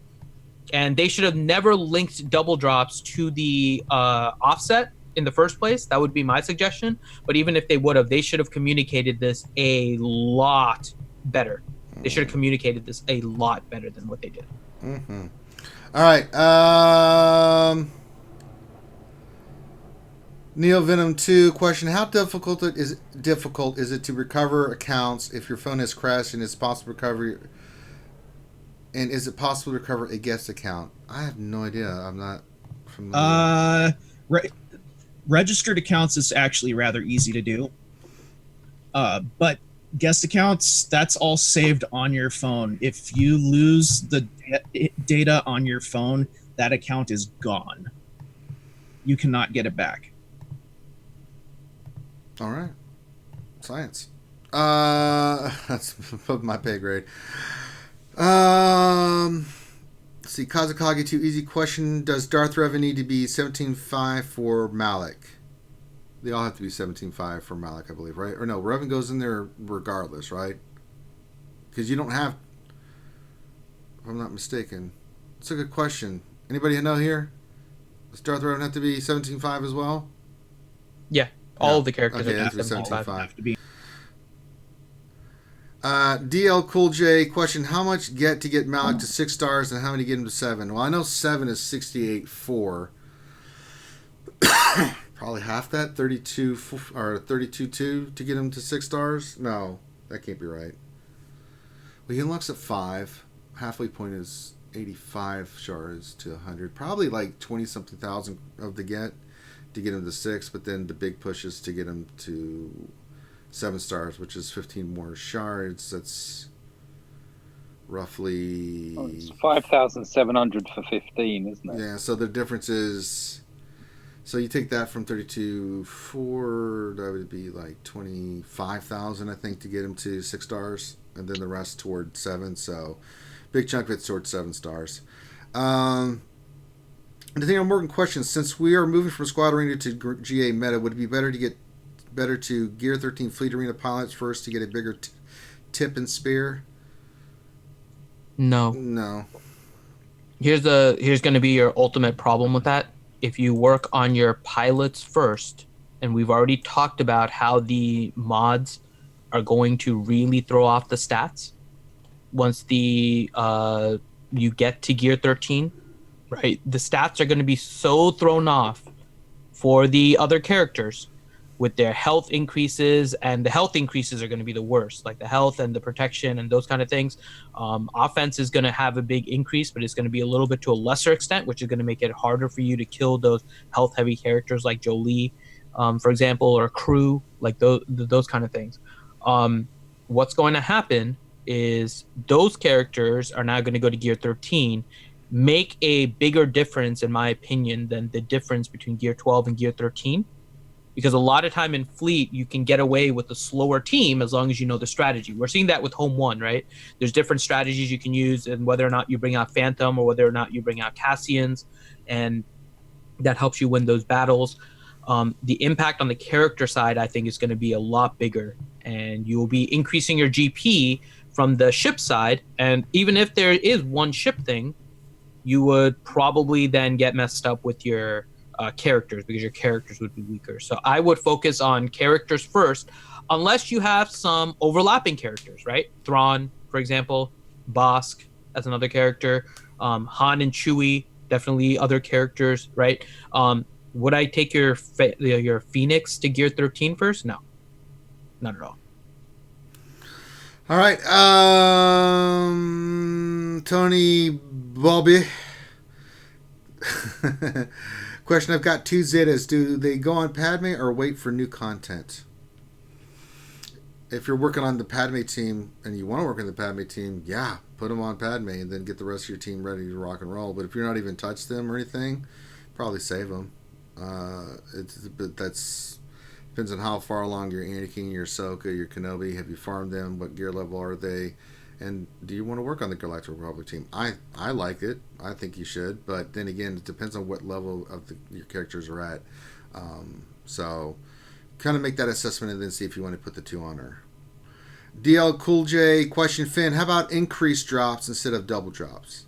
and they should have never linked double drops to the offset in the first place. That would be my suggestion. But even if they would have, they should have communicated this a lot better. They should have communicated this a lot better than what they did. Mm-hmm. All right. Neo Venom 2 question: how difficult is it to recover accounts if your phone has crashed and it's possible to recover? And is it possible to recover a guest account? I have no idea. I'm not familiar. Registered accounts is actually rather easy to do. But guest accounts, that's all saved on your phone. If you lose the data on your phone, that account is gone. You cannot get it back. All right. Science. That's my pay grade. Let's see, Kazakage 2, easy question. Does Darth Revan need to be 17.5 for Malik? They all have to be 17.5 for Malik, I believe, right? Or no, Revan goes in there regardless, right? Because you don't have, if I'm not mistaken. It's a good question. Anybody know here? Does Darth Revan have to be 17.5 as well? Yeah, all of the characters have to be 17.5. Have to be. DL Cool J question: how much get Malik to 6 stars, and how many get him to 7? Well, I know 7 is 68.4. Probably half that, 32 or 32.2 to get him to 6 stars. No, that can't be right. Well, he unlocks at 5. Halfway point is 85 stars to 100. Probably like 20 something thousand of the get to get him to 6, but then the big push is to get him to 7 stars, which is 15 more shards. That's roughly... Oh, it's 5,700 for 15, isn't it? Yeah, so the difference is... So you take that from 32.4, that would be like 25,000, I think, to get him to 6 stars, and then the rest toward 7, so big chunk of it's towards 7 stars. And the thing I'm working questions, since we are moving from Squad Arena to GA meta, would it be better to Gear 13 Fleet Arena pilots first to get a bigger tip and spear? No. Here's going to be your ultimate problem with that. If you work on your pilots first, and we've already talked about how the mods are going to really throw off the stats once you get to Gear 13, right? The stats are going to be so thrown off for the other characters with their health increases, and the health increases are going to be the worst, like the health and the protection and those kind of things. Offense is going to have a big increase, but it's going to be a little bit to a lesser extent, which is going to make it harder for you to kill those health heavy characters like Jolie, for example, or Crew, like those kind of things. What's going to happen is those characters are now going to go to Gear 13, make a bigger difference, in my opinion, than the difference between Gear 12 and Gear 13. Because a lot of time in Fleet, you can get away with a slower team as long as you know the strategy. We're seeing that with Home 1, right? There's different strategies you can use, and whether or not you bring out Phantom or whether or not you bring out Cassians. And that helps you win those battles. The impact on the character side, I think, is going to be a lot bigger, and you will be increasing your GP from the ship side. And even if there is one ship thing, you would probably then get messed up with your characters, because your characters would be weaker. So I would focus on characters first, unless you have some overlapping characters, right? Thrawn, for example, Bosk, that's another character. Han and Chewie, definitely other characters, right? Would I take your Phoenix to Gear 13 first? No, not at all. All right, Tony Bobby. Question: I've got 2 Zetas. Do they go on Padme or wait for new content? If you're working on the Padme team and you want to work on the Padme team, yeah, put them on Padme and then get the rest of your team ready to rock and roll. But if you're not even touched them or anything, probably save them. But that's depends on how far along your Anakin, your Ahsoka, your Kenobi. Have you farmed them? What gear level are they? And do you want to work on the Galactic Republic team? I like it. I think you should. But then again, it depends on what level of your characters are at. So kind of make that assessment and then see if you want to put the 2 on her. DL Cool J question: Finn, how about increased drops instead of double drops?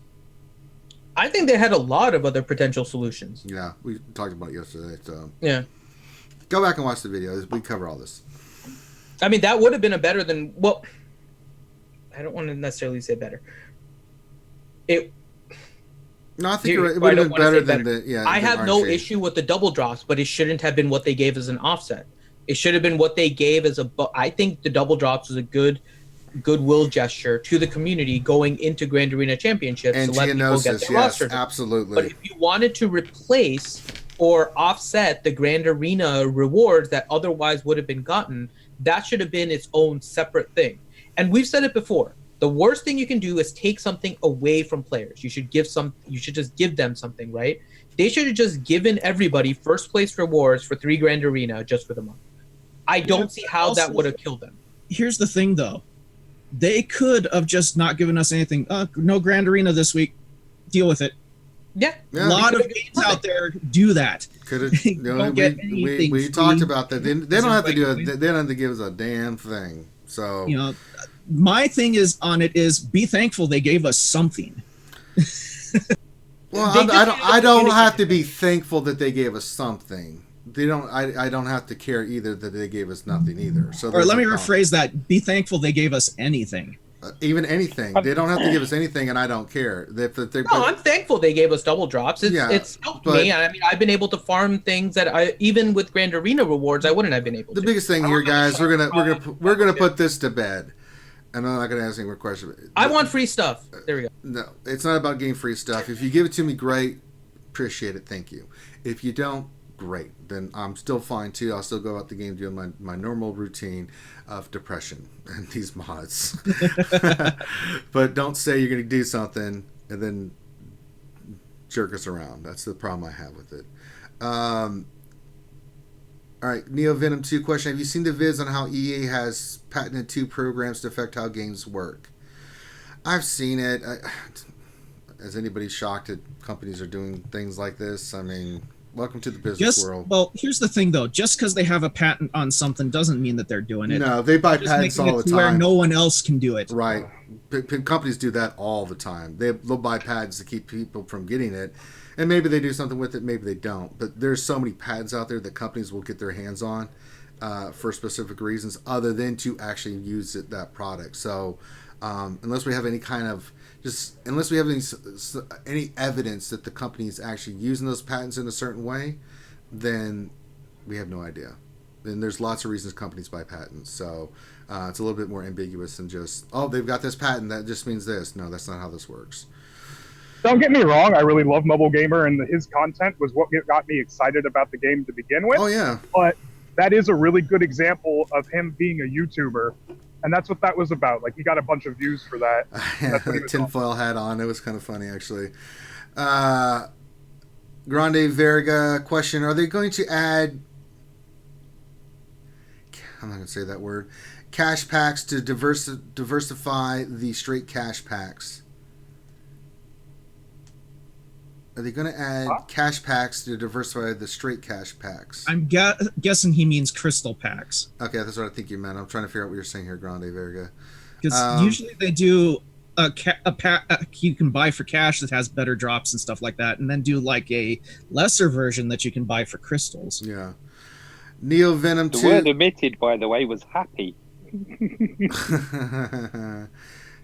I think they had a lot of other potential solutions. Yeah, we talked about it yesterday. So Yeah. go back and watch the video. We cover all this. I mean, that would have been a better than, well, I don't want to necessarily say better. No, I think you're right. It would have been better than the. Yeah, I have no issue with the double drops, but it shouldn't have been what they gave as an offset. It should have been what they gave as a. I think the double drops was a goodwill gesture to the community going into Grand Arena Championships and to let people get their roster. Absolutely. But if you wanted to replace or offset the Grand Arena rewards that otherwise would have been gotten, that should have been its own separate thing. And we've said it before. The worst thing you can do is take something away from players. You should just give them something, right? They should have just given everybody first place rewards for 3 Grand Arena just for the month. I don't see how that would have killed them. Here's the thing, though. They could have just not given us anything. No Grand Arena this week. Deal with it. Yeah. A lot of games out there do that. We talked about that. They don't have to do it. They don't have to give us a damn thing. So my thing is be thankful they gave us something. Well, I don't have to be thankful that they gave us something. They don't. I don't have to care either that they gave us nothing either. So, or let me rephrase that: be thankful they gave us anything. Even anything. They don't have to give us anything, and I don't care. I'm thankful they gave us double drops. It's helped me. I mean, I've been able to farm things that even with Grand Arena rewards, I wouldn't have been able to. The biggest thing here, guys, we're gonna put this to bed, and I'm not gonna ask any more questions. I want free stuff. There we go. No, it's not about getting free stuff. If you give it to me, great, appreciate it, thank you. If you don't, great, then I'm still fine too. I'll still go out the game doing my normal routine of depression and these mods. But don't say you're going to do something and then jerk us around. That's the problem I have with it. All right, Neo Venom 2 question: have you seen the vids on how EA has patented 2 programs to affect how games work? I've seen it. Is anybody shocked that companies are doing things like this? I mean, welcome to the business world. Well, here's the thing, though. Just because they have a patent on something doesn't mean that they're doing it. No, they buy patents all the time. Where no one else can do it. Right. Companies do that all the time. They'll buy patents to keep people from getting it. And maybe they do something with it, maybe they don't. But there's so many patents out there that companies will get their hands on for specific reasons other than to actually use that product. So unless we have any kind of unless we have any evidence that the company is actually using those patents in a certain way, then we have no idea. And there's lots of reasons companies buy patents. So it's a little bit more ambiguous than just, oh, they've got this patent, that just means this. No, that's not how this works. Don't get me wrong, I really love Mobile Gamer, and his content was what got me excited about the game to begin with. Oh, yeah. But that is a really good example of him being a YouTuber. And that's what that was about. Like, he got a bunch of views for that. That's what he was tinfoil hat on. It was kind of funny, actually. Grande Verga question: are they going to add, I'm not going to say that word, cash packs to diversify the straight cash packs? Are they going to add cash packs to diversify the straight cash packs? I'm guessing he means crystal packs. Okay, that's what I think you meant. I'm trying to figure out what you're saying here, Grande Verga. Because usually they do a pack you can buy for cash that has better drops and stuff like that, and then do like a lesser version that you can buy for crystals. Yeah. Neo Venom 2. The word omitted, by the way, was happy.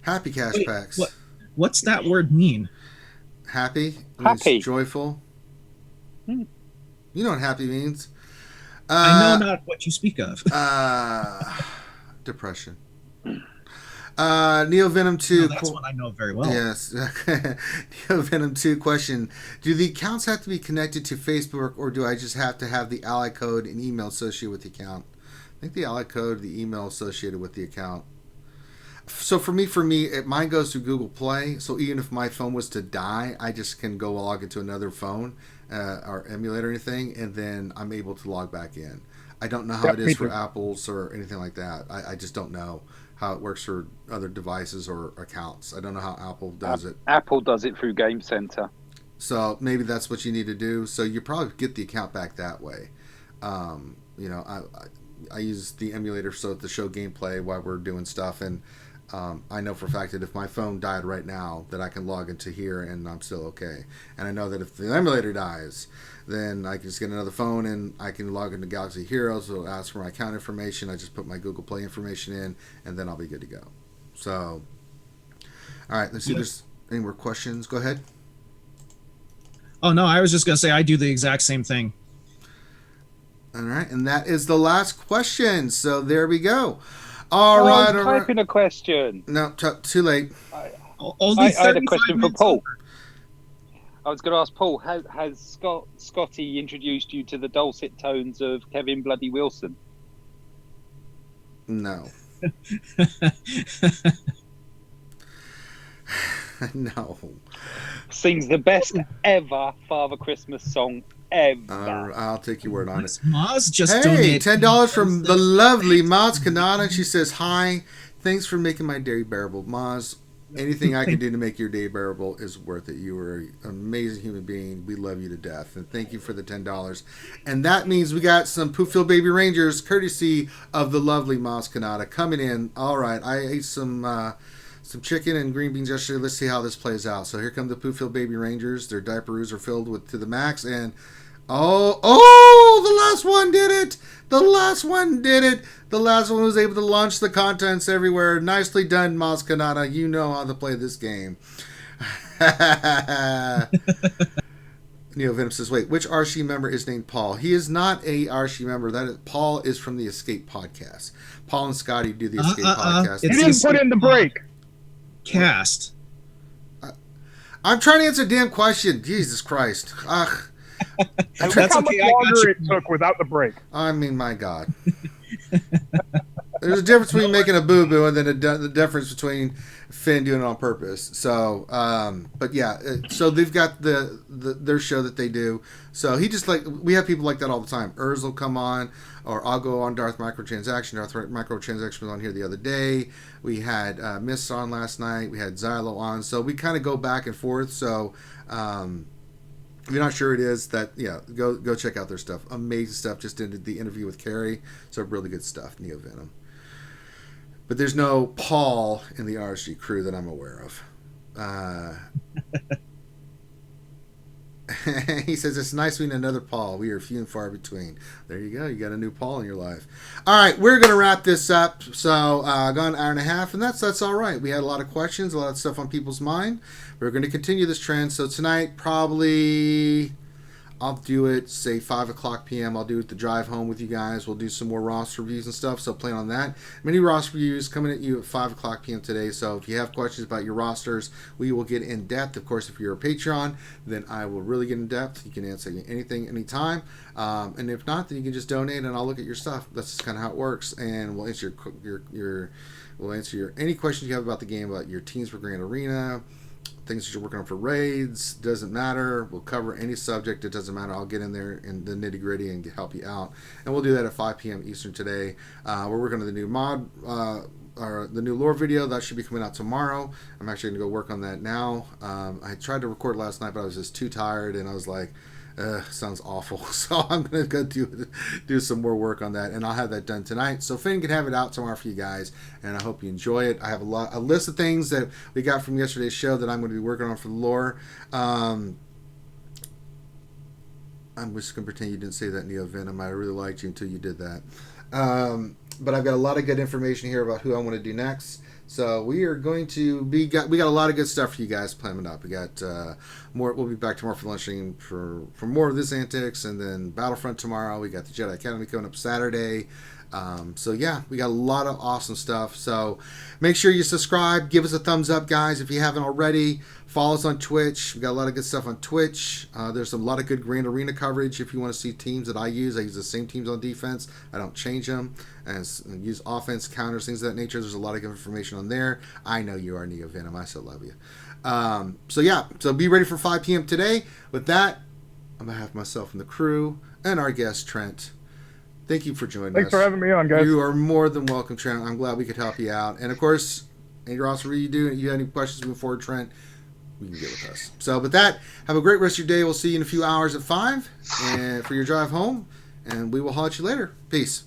Happy cash packs. What's that word mean? Happy? Happy. Joyful. You know what happy means. I know not what you speak of. Depression. Neo Venom 2. No, that's one I know very well. Yes. Neo Venom 2 question. Do the accounts have to be connected to Facebook, or do I just have to have the ally code and email associated with the account? I think the ally code, the email associated with the account. So for me, mine goes through Google Play. So even if my phone was to die, I just can go log into another phone or emulate or anything, and then I'm able to log back in. I don't know how it is for Apple's or anything like that. I just don't know how it works for other devices or accounts. I don't know how Apple does it. Apple does it through Game Center. So maybe that's what you need to do. So you probably get the account back that way. I use the emulator so to show gameplay while we're doing stuff, and I know for a fact that if my phone died right now, that I can log into here and I'm still okay. And I know that if the emulator dies, then I can just get another phone and I can log into Galaxy Heroes. It'll ask for my account information. I just put my Google Play information in, and then I'll be good to go. So, all right, let's see if there's any more questions. Go ahead. Oh, no, I was just going to say I do the exact same thing. All right, and that is the last question. So there we go. All right. I'm typing a question. No, too late. I had a question for Paul. I was going to ask Paul, has Scotty introduced you to the dulcet tones of Kevin Bloody Wilson? No. No. Sings the best ever Father Christmas song ever. I'll take your word on it. Maz just donated $10 from the lovely Maz Kanata. She says, hi, thanks for making my day bearable. Maz, anything I can do to make your day bearable is worth it. You are an amazing human being. We love you to death. And thank you for the $10. And that means we got some Poofville Baby Rangers, courtesy of the lovely Maz Kanata, coming in. All right, I ate some chicken and green beans yesterday. Let's see how this plays out. So here come the Poofville Baby Rangers. Their diaperoos are filled to the max. And oh, the last one did it. The last one did it. The last one was able to launch the contents everywhere. Nicely done, Maz Kanata. You know how to play this game. Neo Venom says, wait, which RSG member is named Paul? He is not a RSG member. Paul is from the Escape podcast. Paul and Scotty do the Escape podcast. You didn't put in the break. Cast. I'm trying to answer a damn question. Jesus Christ. Ugh. That's how much longer it took without the break. I mean, my God. There's a difference between making a boo-boo and then the difference between Finn doing it on purpose. So, but yeah, so they've got their show that they do. So he just we have people like that all the time. Urs will come on, or I'll go on Darth Microtransaction. Darth Microtransaction was on here the other day. We had Miss on last night. We had Xylo on. So we kind of go back and forth. So, if you're not sure it is, go check out their stuff. Amazing stuff. Just did the interview with Carrie. So really good stuff, Neo Venom. But there's no Paul in the RSG crew that I'm aware of. He says, it's nice meeting another Paul. We are few and far between. There you go. You got a new Paul in your life. All right, we're going to wrap this up. So, gone an hour and a half, and that's all right. We had a lot of questions, a lot of stuff on people's mind. We're going to continue this trend. So tonight, probably, I'll do it, say 5 o'clock p.m. I'll do it the drive home with you guys. We'll do some more roster reviews and stuff, so plan on that. Many roster reviews coming at you at 5 o'clock p.m. today, so if you have questions about your rosters, we will get in depth. Of course, if you're a Patreon, then I will really get in depth. You can answer anything, anytime. And if not, then you can just donate, and I'll look at your stuff. That's just kind of how it works, and we'll answer any questions you have about the game, about your Teams for Grand Arena, things that you're working on for raids. Doesn't matter. We'll cover any subject. It doesn't matter. I'll get in there in the nitty gritty and help you out. And we'll do that at 5 p.m. Eastern today. We're working on the new mod the new lore video that should be coming out tomorrow. I'm actually gonna go work on that now. I tried to record last night, but I was just too tired, and I was like, sounds awful. So I'm gonna go do some more work on that, and I'll have that done tonight. So Finn can have it out tomorrow for you guys, and I hope you enjoy it. I have a list of things that we got from yesterday's show that I'm going to be working on for the lore. I'm just gonna pretend you didn't say that, Neo Venom. I really liked you until you did that. But I've got a lot of good information here about who I want to do next. So we are going to we got a lot of good stuff for you guys planned up. We got more. We'll be back tomorrow for lunching for more of this antics, and then Battlefront tomorrow. We got the Jedi Academy coming up Saturday. So yeah, we got a lot of awesome stuff. So make sure you subscribe, give us a thumbs up, guys, if you haven't already. Follow us on Twitch. We got a lot of good stuff on Twitch. There's a lot of good Grand Arena coverage. If you want to see teams that I use the same teams on defense. I don't change them, and use offense counters, things of that nature. There's a lot of good information on there. I know you are Neo Venom. I still love you. So yeah, so be ready for 5 p.m. today. With that, I'm gonna have myself and the crew and our guest Trent. Thank you for joining us. Thanks for having me on, guys. You are more than welcome, Trent. I'm glad we could help you out. And of course, Andrew Ross, you have any questions moving forward, Trent, we can get with us. So with that, have a great rest of your day. We'll see you in a few hours at 5 and for your drive home, and we will holler at you later. Peace.